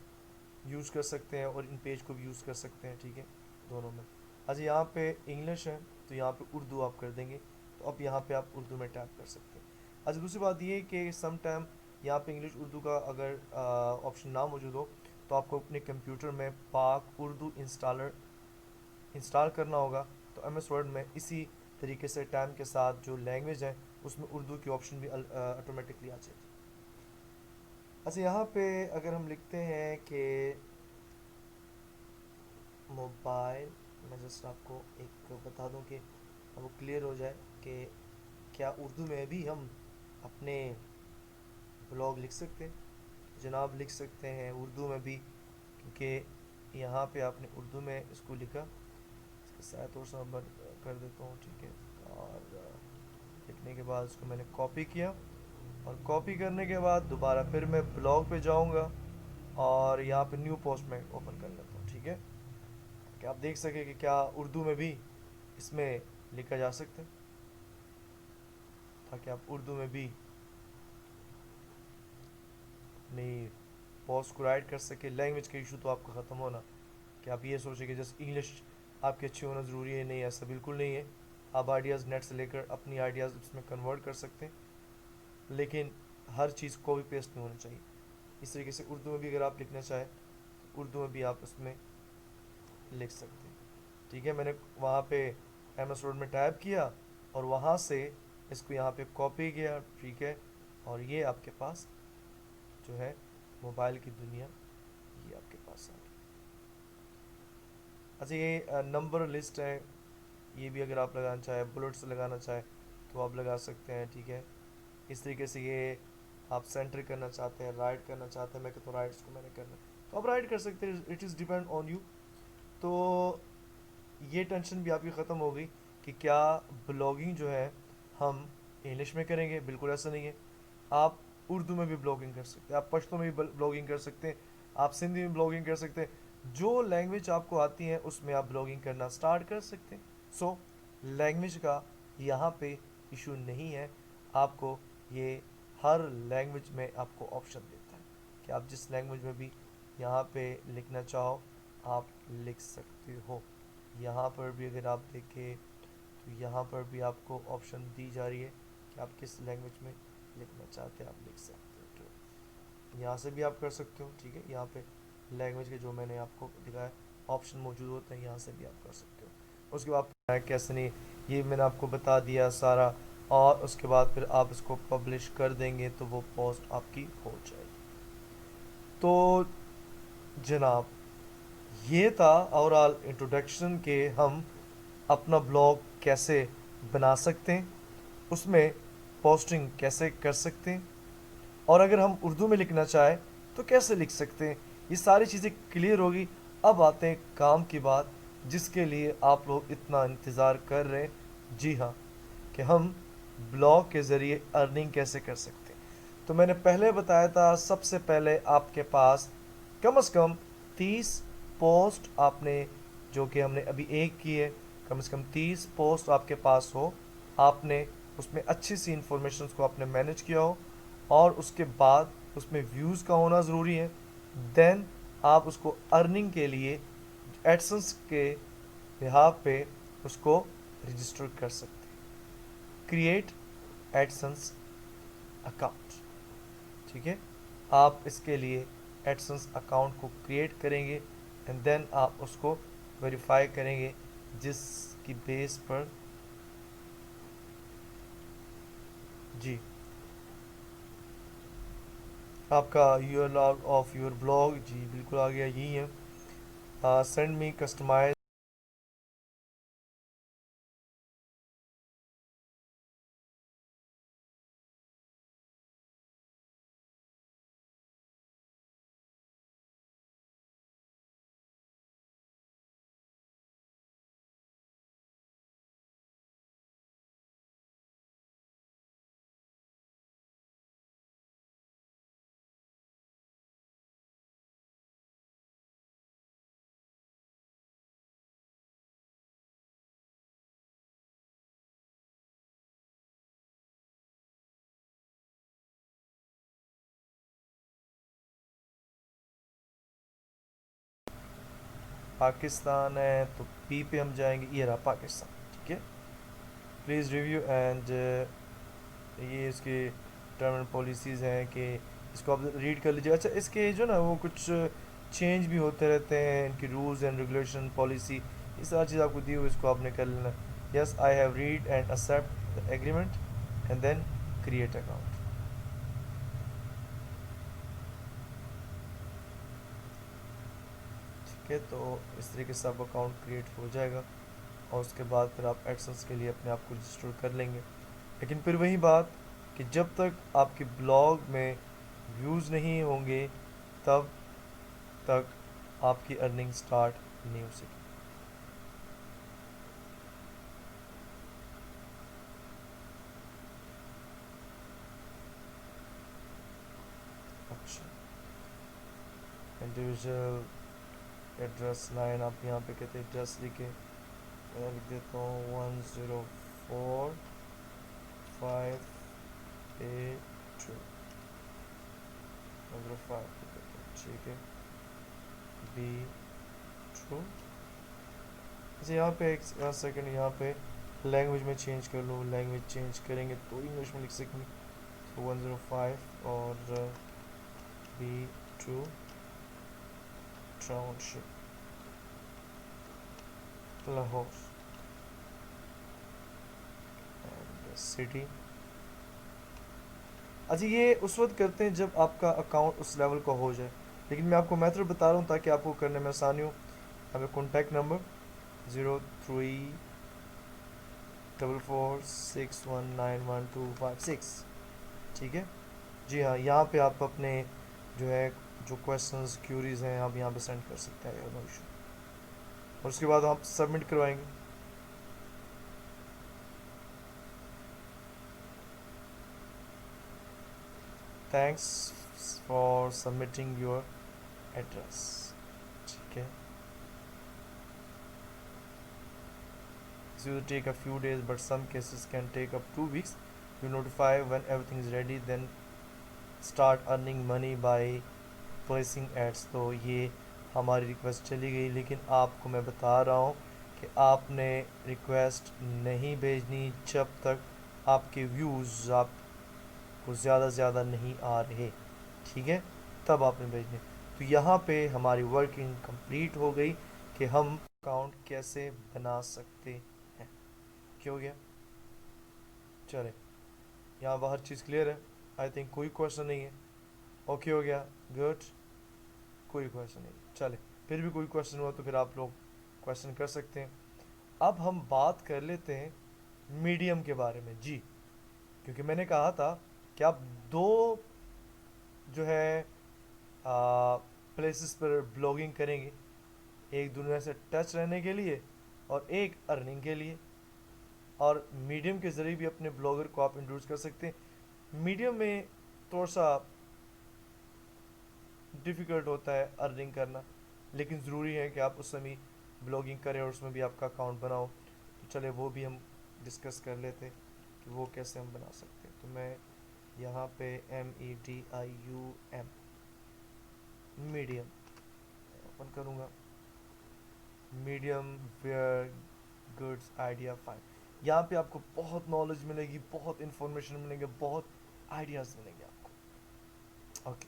यूज़ कर सकते हैं और इन पेज को भी यूज़ कर सकते हैं, ठीक है, दोनों में। अच्छा, यहाँ पे इंग्लिश है तो यहाँ पे उर्दू आप कर देंगे, तो अब यहाँ पे आप उर्दू में टाइप कर सकते हैं। अच्छा, दूसरी बात ये कि सम टाइम यहाँ पे इंग्लिश उर्दू का अगर ऑप्शन ना मौजूद हो तो आपको अपने कंप्यूटर में पाक उर्दू इंस्टॉल करना होगा, तो एम एस वर्ड में इसी तरीके से टाइम के साथ जो लैंग्वेज है उसमें उर्दू की ऑप्शन भी ऑटोमेटिकली आ जाएगी। अच्छा, यहाँ पे अगर हम लिखते हैं कि मोबाइल, मैं जस्ट आपको एक बता दूं कि वो क्लियर हो जाए कि क्या उर्दू में भी हम अपने ब्लॉग लिख सकते हैं। जनाब लिख सकते हैं उर्दू में भी, क्योंकि यहाँ पे आपने उर्दू में इसको लिखा, इसके साथ और सा कर देता हूँ, ठीक है। और लिखने के बाद इसको मैंने कॉपी किया, और कॉपी करने के बाद दोबारा फिर मैं ब्लॉग पे जाऊँगा और यहाँ पे न्यू पोस्ट में ओपन कर लेता हूँ, ठीक है, कि आप देख सकें कि क्या उर्दू में भी इसमें लिखा जा सकता है, ताकि आप उर्दू में भी अपनी पोस्ट को राइट कर सके। लैंग्वेज का इशू तो आपका ख़त्म होना कि आप ये सोचें कि जस्ट इंग्लिश आपकी अच्छी होना ज़रूरी है, नहीं, ऐसा बिल्कुल नहीं है। आप आइडियाज़ नेट से लेकर अपनी आइडियाज़ उसमें कन्वर्ट कर सकते हैं, लेकिन हर चीज़ कॉपी पेस्ट नहीं होनी चाहिए। इस तरीके से उर्दू में भी अगर आप लिखना चाहें तो उर्दू में भी आप उसमें लिख सकते हैं, ठीक है। मैंने वहाँ पे एम एस वर्ड में टाइप किया और वहाँ से इसको यहाँ पे कॉपी किया, ठीक है, और ये आपके पास जो है मोबाइल की दुनिया ये आपके पास आ गई। अच्छा, ये नंबर लिस्ट है, ये भी अगर आप लगाना चाहें, बुलेट्स लगाना चाहें तो आप लगा सकते हैं, ठीक है। इस तरीके से ये आप सेंटर करना चाहते हैं, राइट करना चाहते हैं, मैं कहता हूँ राइट्स को मैंने करना है तो आप राइट कर सकते हैं, it is depend on you. तो ये टेंशन भी आपकी ख़त्म हो गई कि क्या ब्लॉगिंग जो है हम इंग्लिश में करेंगे, बिल्कुल ऐसा नहीं है। आप उर्दू में भी ब्लॉगिंग कर सकते हैं, आप पश्तो में भी ब्लॉगिंग कर सकते हैं, आप सिंधी में ब्लॉगिंग कर सकते हैं, जो लैंग्वेज आपको आती है उसमें आप ब्लॉगिंग करना स्टार्ट कर सकते हैं। सो लैंग्वेज का यहाँ पे इशू नहीं है, आपको ये हर लैंग्वेज में आपको ऑप्शन देता है कि आप जिस लैंग्वेज में भी यहाँ पे लिखना चाहो आप लिख सकते हो। यहाँ पर भी अगर आप देखें तो यहाँ पर भी आपको ऑप्शन दी जा रही है कि आप किस लैंग्वेज में लिखना चाहते हैं, आप लिख सकते हो। तो यहाँ से भी आप कर सकते हो, ठीक है। यहाँ पे लैंग्वेज के जो मैंने आपको दिखाया ऑप्शन मौजूद होते हैं, यहाँ से भी आप कर सकते हो। उसके बाद कैसे नहीं, ये मैंने आपको बता दिया सारा, और उसके बाद फिर आप इसको पब्लिश कर देंगे तो वो पोस्ट आपकी हो जाएगी। तो जनाब, ये था ओवरऑल इंट्रोडक्शन के हम अपना ब्लॉग कैसे बना सकते हैं, उसमें पोस्टिंग कैसे कर सकते हैं, और अगर हम उर्दू में लिखना चाहें तो कैसे लिख सकते हैं। ये सारी चीज़ें क्लियर होगी। अब आते हैं काम की बात जिसके लिए आप लोग इतना इंतज़ार कर रहे हैं। जी हाँ, कि हम ब्लॉग के ज़रिए अर्निंग कैसे कर सकते हैं। तो मैंने पहले बताया था, सबसे पहले आपके पास कम से कम 30 पोस्ट आपने, जो कि हमने अभी एक की है, कम से कम 30 पोस्ट आपके पास हो, आपने उसमें अच्छी सी इंफॉर्मेशन को आपने मैनेज किया हो, और उसके बाद उसमें व्यूज़ का होना ज़रूरी है। देन आप उसको अर्निंग के लिए एडसेंस के बिहाफ पे उसको रजिस्टर कर सकते हैं। क्रिएट एडसेंस अकाउंट, ठीक है। आप इसके लिए एडसेंस अकाउंट को क्रिएट करेंगे एंड देन आप उसको वेरीफाई करेंगे, जिसकी बेस पर जी आपका यूआरएल ऑफ योर ब्लॉग जी बिल्कुल आ गया, यही है। सेंड मी कस्टमाइज पाकिस्तान है तो पी पे हम जाएंगे, ये रहा पाकिस्तान, ठीक है। प्लीज़ रिव्यू एंड ये इसके टर्म एंड पॉलिसीज़ हैं कि इसको आप रीड कर लीजिए। अच्छा, इसके जो ना वो कुछ चेंज भी होते रहते हैं, इनकी रूल्स एंड रेगुलेशन पॉलिसी, ये सारी चीज़ आपको दी हुई, इसको आपने कर लेना। Yes I have read and accept the agreement and then create account, ठीक है। तो इस तरीके से आपका अकाउंट क्रिएट हो जाएगा, और उसके बाद फिर आप एडसेंस के लिए अपने आप को रजिस्टर कर लेंगे। लेकिन फिर वही बात कि जब तक आपके ब्लॉग में व्यूज़ नहीं होंगे तब तक आपकी अर्निंग स्टार्ट नहीं हो सकेगी। अच्छा, इंडिविजुअल एड्रेस लाइन आप यहाँ पे कहते हैं एड्रेस लिखे, मैं लिख देता हूँ 1045882 105, ठीक है। Be true. अच्छा, यहाँ पे एक सेकंड, यहाँ पे लैंग्वेज में चेंज कर लो, लैंग्वेज चेंज करेंगे तो इंग्लिश में लिख सकेंगे। तो 105 और be true township Lahore city. अच्छा, ये उस वक्त करते हैं जब आपका अकाउंट उस लेवल का हो जाए, लेकिन मैं आपको मेथड बता रहा हूँ ताकि आपको करने में आसानी हो। हमें कॉन्टैक्ट नंबर 0344619125 ठीक है जी हाँ, यहाँ पे आप अपने जो है जो क्वेश्चंस क्यूरीज हैं आप यहाँ पे सेंड कर सकते हैं, नो इशू। और उसके बाद आप सबमिट करवाएंगे। Thanks for submitting your address, ठीक है। This will take a few days, but some cases can take up 2 weeks. You notify when everything is ready, then start earning money by placing ads। तो ये हमारी रिक्वेस्ट चली गई, लेकिन आपको मैं बता रहा हूँ कि आपने रिक्वेस्ट नहीं भेजनी जब तक आपके व्यूज़ आपको ज़्यादा नहीं आ रहे, ठीक है, तब आपने भेजने। तो यहाँ पे हमारी वर्किंग कंप्लीट हो गई कि हम अकाउंट कैसे बना सकते हैं। क्या हो गया? चले, यहाँ बाहर चीज़ क्लियर है? आई थिंक कोई क्वेश्चन नहीं है। ओके हो गया, गुड, कोई क्वेश्चन नहीं। चले, फिर भी कोई क्वेश्चन हुआ तो फिर आप लोग क्वेश्चन कर सकते हैं। अब हम बात कर लेते हैं मीडियम के बारे में जी, क्योंकि मैंने कहा था कि आप दो जो है प्लेसेस पर ब्लॉगिंग करेंगे, एक दुनिया से टच रहने के लिए और एक अर्निंग के लिए। और मीडियम के ज़रिए भी अपने ब्लॉगर को आप इंट्रोड्यूस कर सकते हैं। मीडियम में थोड़ा सा डिफ़िकल्ट होता है अर्निंग करना, लेकिन ज़रूरी है कि आप उस समय ब्लॉगिंग करें और उसमें भी आपका अकाउंट बनाओ। तो चले वो भी हम डिस्कस कर लेते कि वो कैसे हम बना सकते हैं। तो मैं यहाँ पे MEDIUM मीडियम ओपन करूँगा। Medium where goods idea fine. यहाँ पे आपको बहुत नॉलेज मिलेगी, बहुत इंफॉर्मेशन मिलेंगे, बहुत आइडियाज़ मिलेंगे आपको। ओके,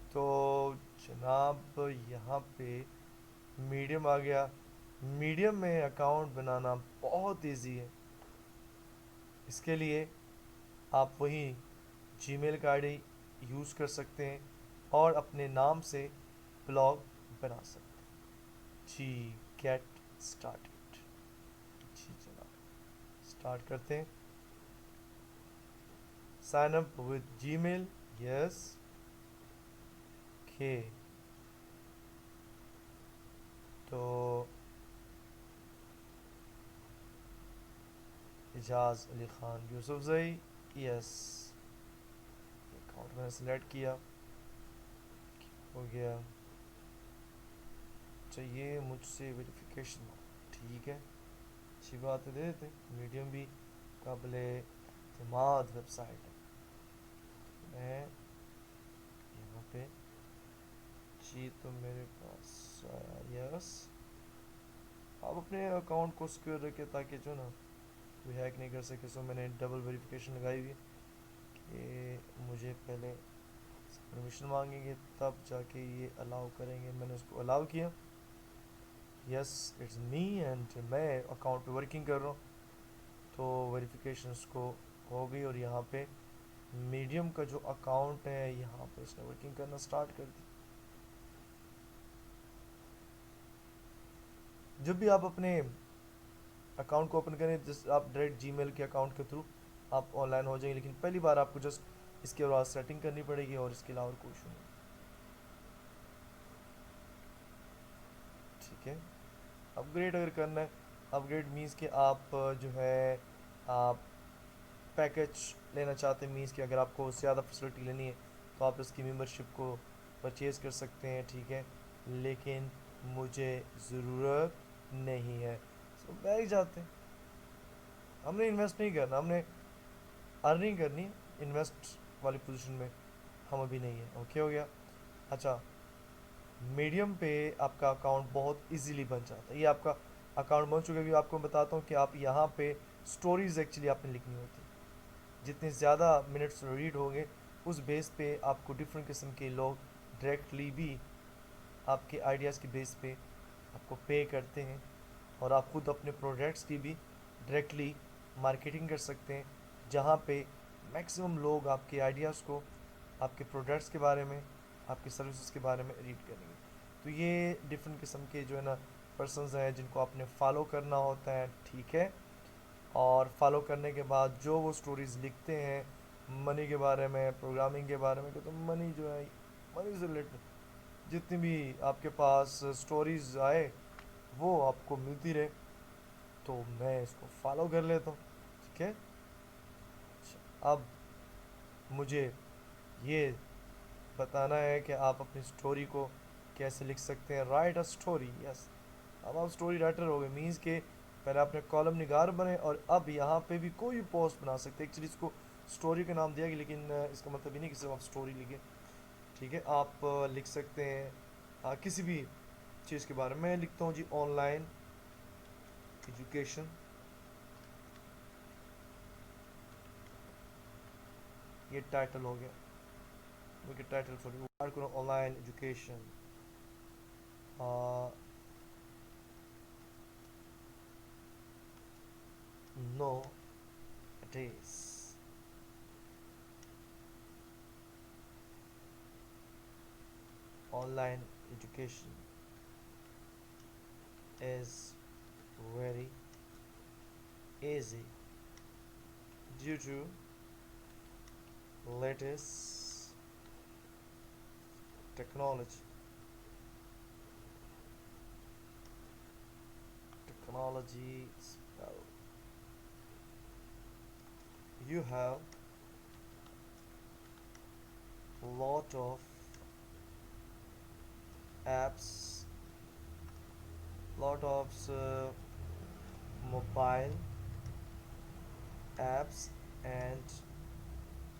तो जनाब यहाँ पे मीडियम आ गया। मीडियम में अकाउंट बनाना बहुत इजी है। इसके लिए आप वही जीमेल का आईडी यूज़ कर सकते हैं और अपने नाम से ब्लॉग बना सकते हैं जी। गेट स्टार्टेड जी जनाब, स्टार्ट करते हैं। Sign up with Gmail, yes, okay. तो एजाज अली ख़ान यूसुफजई, यस, अकाउंट मैंने सेलेक्ट किया, हो गया। चाहिए मुझसे वेरिफिकेशन, ठीक है, अच्छी बात है, दे देते। मीडियम भी काबिल एतमाद वेबसाइट है। मैं यहाँ पे जी, तो मेरे पास यस, आप अपने अकाउंट को सिक्योर रखें ताकि जो ना कोई हैक नहीं कर सके। सो मैंने डबल वेरिफिकेशन लगाई हुई है कि मुझे पहले परमिशन मांगेंगे तब जाके ये अलाउ करेंगे। मैंने उसको अलाउ किया, यस इट्स मी, एंड मैं अकाउंट पे वर्किंग कर रहा हूँ। तो वेरिफिकेशंस को हो गई और यहाँ पे मीडियम का जो अकाउंट है यहाँ पे इसने वर्किंग करना स्टार्ट कर दी। जब भी आप अपने अकाउंट को ओपन करें, जस्ट आप डायरेक्ट जीमेल के अकाउंट के थ्रू आप ऑनलाइन हो जाएंगे, लेकिन पहली बार आपको जस्ट इसके बाद सेटिंग करनी पड़ेगी और इसके अलावा कोई इशू नहीं, ठीक है। अपग्रेड अगर करना है, अपग्रेड मीन्स कि आप जो है आप पैकेज लेना चाहते हैं, मीन्स कि अगर आपको ज़्यादा फैसिलिटी लेनी है तो आप इसकी मेंबरशिप को परचेज़ कर सकते हैं, ठीक है, लेकिन मुझे ज़रूरत नहीं है। सो बैठ जाते हैं। हमने इन्वेस्ट नहीं करना, हमने अर्निंग करनी है। इन्वेस्ट वाली पोजीशन में हम अभी नहीं है। ओके हो गया। अच्छा, मीडियम पे आपका अकाउंट बहुत इजीली बन जाता है। ये आपका अकाउंट बन चुका है। अभी आपको बताता हूँ कि आप यहाँ पे स्टोरीज एक्चुअली आपने लिखनी होती है। जितने ज़्यादा मिनट्स रीड होंगे उस बेस पे आपको डिफरेंट किस्म के लोग डायरेक्टली भी आपके आइडियाज़ के बेस पे आपको पे करते हैं और आप खुद अपने प्रोडक्ट्स की भी डायरेक्टली मार्केटिंग कर सकते हैं, जहाँ पे मैक्सिमम लोग आपके आइडियाज़ को, आपके प्रोडक्ट्स के बारे में, आपकी सर्विसेज के बारे में रीड करेंगे। तो ये डिफरेंट किस्म के जो है ना पर्सनस हैं जिनको आपने फॉलो करना होता है, ठीक है। और फॉलो करने के बाद जो वो स्टोरीज़ लिखते हैं मनी के बारे में, प्रोग्रामिंग के बारे में, कि तो मनी जो है, मनी से रिलेटेड जितनी भी आपके पास स्टोरीज़ आए वो आपको मिलती रहे, तो मैं इसको फॉलो कर लेता हूँ, ठीक है। अब मुझे ये बताना है कि आप अपनी स्टोरी को कैसे लिख सकते हैं। Right a story, yes. अब आप स्टोरी राइटर हो गए, मीन्स के पहले आपने कॉलम निगार बने और अब यहाँ पे भी कोई पोस्ट बना सकते हैं। एक्चुअली इसको स्टोरी का नाम दिया गया, लेकिन इसका मतलब ये नहीं कि सिर्फ आप स्टोरी लिखें, ठीक है। आप लिख सकते हैं किसी भी चीज़ के बारे में। मैं लिखता हूँ जी ऑनलाइन एजुकेशन, ये टाइटल हो गया, मुझे टाइटल सॉरी स्टार्ट करो online education. No it is online education is very easy due to latest technology. Technology spell. You have lot of apps, lot of mobile apps and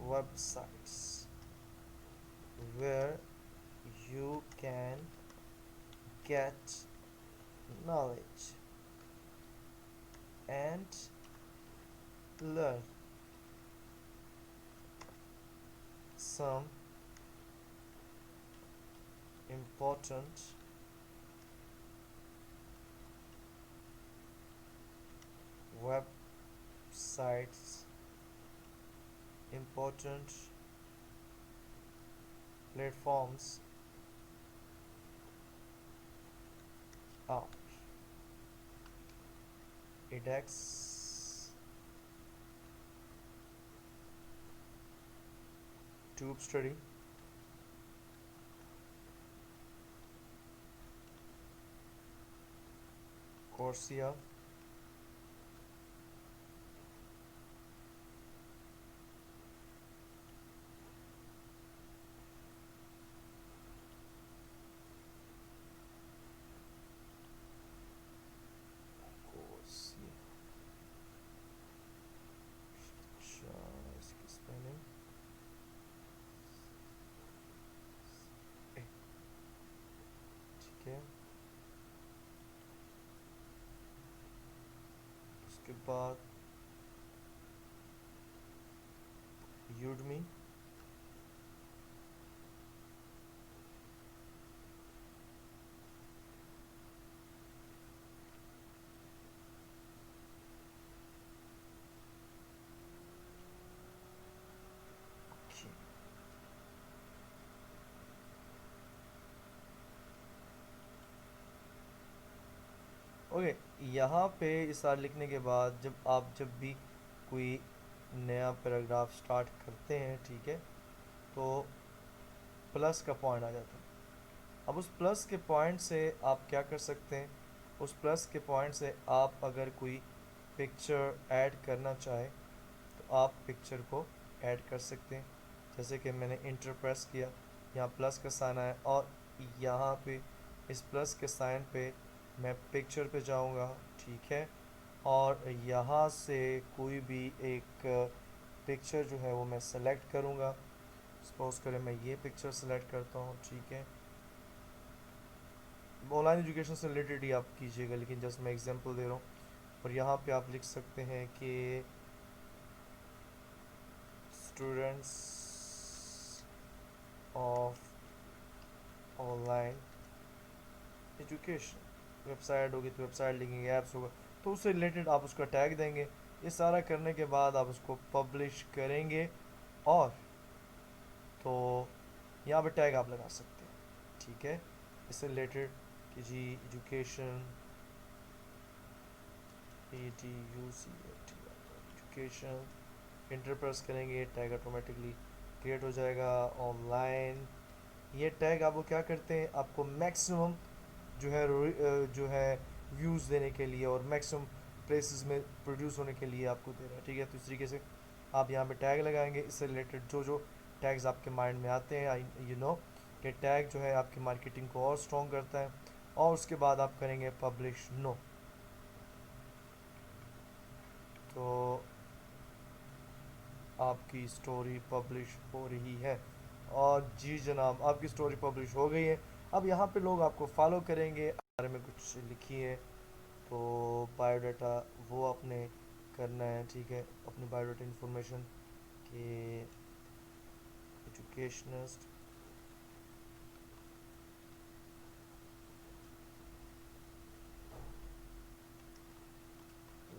websites where you can get knowledge and learn some important websites, important platforms are edX, TubeStudy, Coursera, Coursera, अच्छा इसकी स्पेलिंग ठीक है। उसके बाद Udemy, ओके। यहाँ पे इस सार लिखने के बाद जब भी कोई नया पैराग्राफ स्टार्ट करते हैं, ठीक है, तो प्लस का पॉइंट आ जाता है। अब उस प्लस के पॉइंट से आप क्या कर सकते हैं, उस प्लस के पॉइंट से आप अगर कोई पिक्चर ऐड करना चाहे तो आप पिक्चर को ऐड कर सकते हैं। जैसे कि मैंने इंटर प्रेस किया, यहाँ प्लस का साइन आया और यहाँ पे इस प्लस के साइन पे मैं पिक्चर पे जाऊँगा, ठीक है। और यहाँ से कोई भी एक पिक्चर जो है वो मैं सेलेक्ट करूँगा। सपोज करें मैं ये पिक्चर सेलेक्ट करता हूँ, ठीक है। ऑनलाइन एजुकेशन से रिलेटेड ही आप कीजिएगा, लेकिन जस्ट मैं एग्जांपल दे रहा हूँ। और यहाँ पे आप लिख सकते हैं कि students of online education, website होगी तो वेबसाइट लिखेंगे, ऐप्स होगा तो उससे रिलेटेड आप उसका टैग देंगे। ये सारा करने के बाद आप उसको पब्लिश करेंगे और तो यहाँ पे टैग आप लगा सकते हैं, ठीक है, इससे रिलेटेड कि जी एजुकेशन, एजुकेशन इंटर प्रेस करेंगे, टैग ऑटोमेटिकली क्रिएट हो जाएगा। ऑनलाइन, ये टैग आपको क्या करते हैं, आपको मैक्सिमम जो है व्यूज़ देने के लिए और मैक्सिमम प्लेसेस में प्रोड्यूस होने के लिए आपको दे रहा है, ठीक है। तो इस तरीके से आप यहाँ पे टैग लगाएंगे, इससे रिलेटेड जो टैग्स आपके माइंड में आते हैं, आई यू नो कि टैग जो है आपकी मार्केटिंग को और स्ट्रॉन्ग करता है। और उसके बाद आप करेंगे पब्लिश नो। तो आपकी स्टोरी पब्लिश हो रही है और जी जनाब आपकी स्टोरी पब्लिश हो गई है। अब यहाँ पे लोग आपको फॉलो करेंगे, बारे में कुछ लिखिए, तो बायोडाटा वो आपने करना है, ठीक है, अपनी बायोडाटा इंफॉर्मेशन के educationist,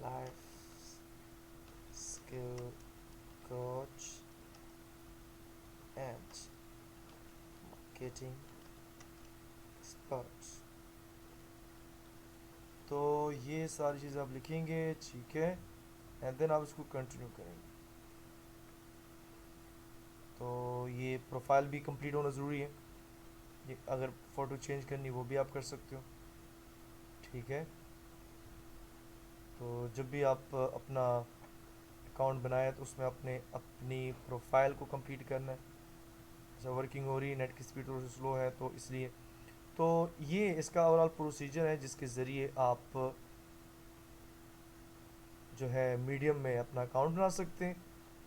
life skill coach and marketing experts. तो ये सारी चीज़ें आप लिखेंगे, ठीक है, एंड देन आप इसको कंटिन्यू करेंगे। तो ये प्रोफाइल भी कंप्लीट होना ज़रूरी है, ये अगर फ़ोटो चेंज करनी वो भी आप कर सकते हो, ठीक है। तो जब भी आप अपना अकाउंट बनाए तो उसमें अपनी प्रोफाइल को कंप्लीट करना है। जैसे वर्किंग हो रही है, नेट की स्पीड थोड़ी सी स्लो है तो इसलिए, तो ये इसका ओवरऑल प्रोसीजर है जिसके ज़रिए आप जो है मीडियम में अपना अकाउंट बना सकते हैं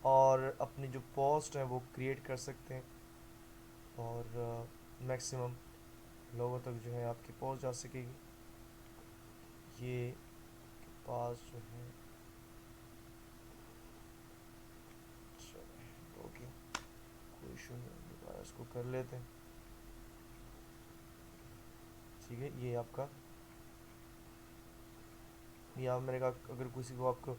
और अपनी जो पोस्ट है वो क्रिएट कर सकते हैं और मैक्सिमम लोगों तक जो है आपकी पहुंच जा सकेगी। ये के पास जो है ओके, कोई इशू नहीं, दोबारा इसको कर लेते हैं, ठीक है। ये आपका, या मैंने कहा अगर किसी को आपको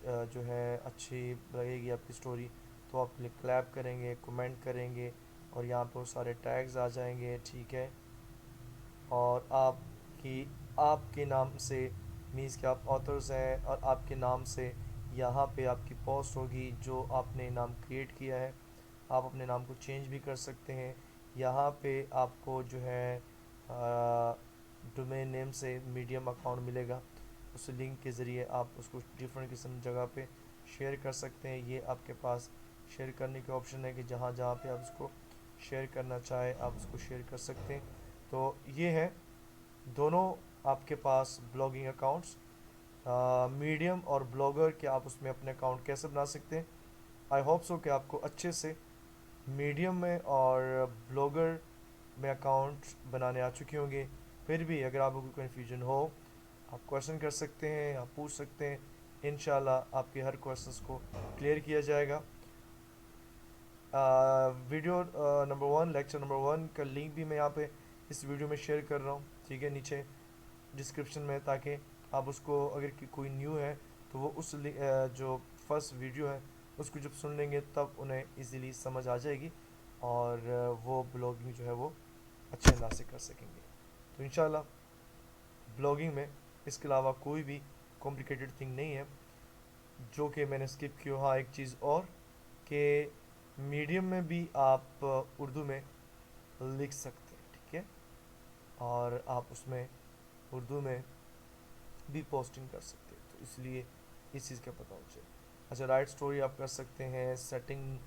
जो है अच्छी लगेगी आपकी स्टोरी तो आप क्लैप करेंगे, कमेंट करेंगे और यहाँ पर सारे टैग्स आ जाएंगे, ठीक है। और आपके नाम से मीन्स कि आप ऑथर्स हैं और आपके नाम से यहाँ पे आपकी पोस्ट होगी जो आपने नाम क्रिएट किया है। आप अपने नाम को चेंज भी कर सकते हैं। यहाँ पे आपको जो है डोमेन नेम से मीडियम अकाउंट मिलेगा, उस लिंक के ज़रिए आप उसको डिफरेंट किस्म जगह पे शेयर कर सकते हैं। ये आपके पास शेयर करने के ऑप्शन है कि जहाँ जहाँ पे आप उसको शेयर करना चाहें आप उसको शेयर कर सकते हैं। तो ये है दोनों आपके पास ब्लॉगिंग अकाउंट्स, मीडियम और ब्लॉगर के आप उसमें अपने अकाउंट कैसे बना सकते हैं। आई होप सो कि आपको अच्छे से मीडियम में और ब्लॉगर में अकाउंट बनाने आ चुके होंगे। फिर भी अगर आपको कोई कन्फ्यूजन हो आप क्वेश्चन कर सकते हैं, आप पूछ सकते हैं, इंशाल्लाह आपके हर क्वेश्चंस को क्लियर किया जाएगा। वीडियो नंबर 1, लेक्चर नंबर 1 का लिंक भी मैं यहाँ पे इस वीडियो में शेयर कर रहा हूँ, ठीक है, नीचे डिस्क्रिप्शन में, ताकि आप उसको अगर कोई न्यू है तो वो जो फर्स्ट वीडियो है उसको जब सुन लेंगे तब उन्हें इजीली समझ आ जाएगी और वो ब्लॉगिंग जो है वो अच्छे अंदाज से कर सकेंगे। तो इंशाल्लाह ब्लॉगिंग में इसके अलावा कोई भी कॉम्प्लिकेटेड थिंग नहीं है जो कि मैंने स्किप किया। हाँ, एक चीज़ और कि मीडियम में भी आप उर्दू में लिख सकते हैं, ठीक है, और आप उसमें उर्दू में भी पोस्टिंग कर सकते हैं, तो इसलिए इस चीज़ का पता होना चाहिए। अच्छा, राइट स्टोरी आप कर सकते हैं, सेटिंग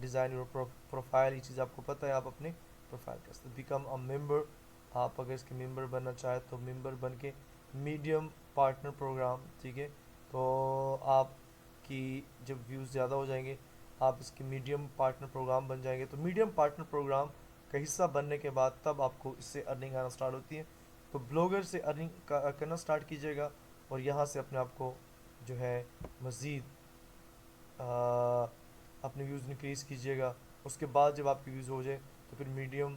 डिज़ाइन योर प्रोफाइल, ये चीज़ आपको पता है, आप अपने प्रोफाइल कर सकते हैं। बिकम अ मेंबर, आप अगर इसके मेंबर बनना चाहें तो मेंबर बन के मीडियम पार्टनर प्रोग्राम, ठीक है, तो आपकी जब व्यूज़ ज़्यादा हो जाएंगे आप इसके मीडियम पार्टनर प्रोग्राम बन जाएंगे। तो मीडियम पार्टनर प्रोग्राम का हिस्सा बनने के बाद तब आपको इससे अर्निंग आना स्टार्ट होती है। तो ब्लॉगर से अर्निंग करना स्टार्ट कीजिएगा और यहाँ से अपने आप को जो है मज़ीद अपने व्यूज़ इंक्रीज़ कीजिएगा। उसके बाद जब आपकी व्यूज़ हो जाए तो फिर मीडियम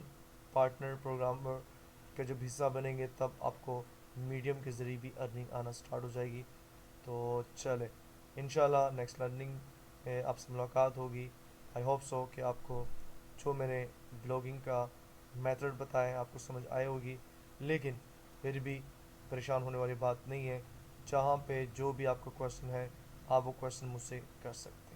पार्टनर प्रोग्रामर का जब हिस्सा बनेंगे तब आपको मीडियम के ज़रिए भी अर्निंग आना स्टार्ट हो जाएगी। तो चले, इंशाल्लाह नेक्स्ट लर्निंग में आपसे मुलाकात होगी। आई होप सो कि आपको जो मैंने ब्लॉगिंग का मेथड बताया आपको समझ आई होगी, लेकिन फिर भी परेशान होने वाली बात नहीं है। जहाँ पे जो भी आपका क्वेश्चन है आप वो क्वेश्चन मुझसे कर सकते हैं।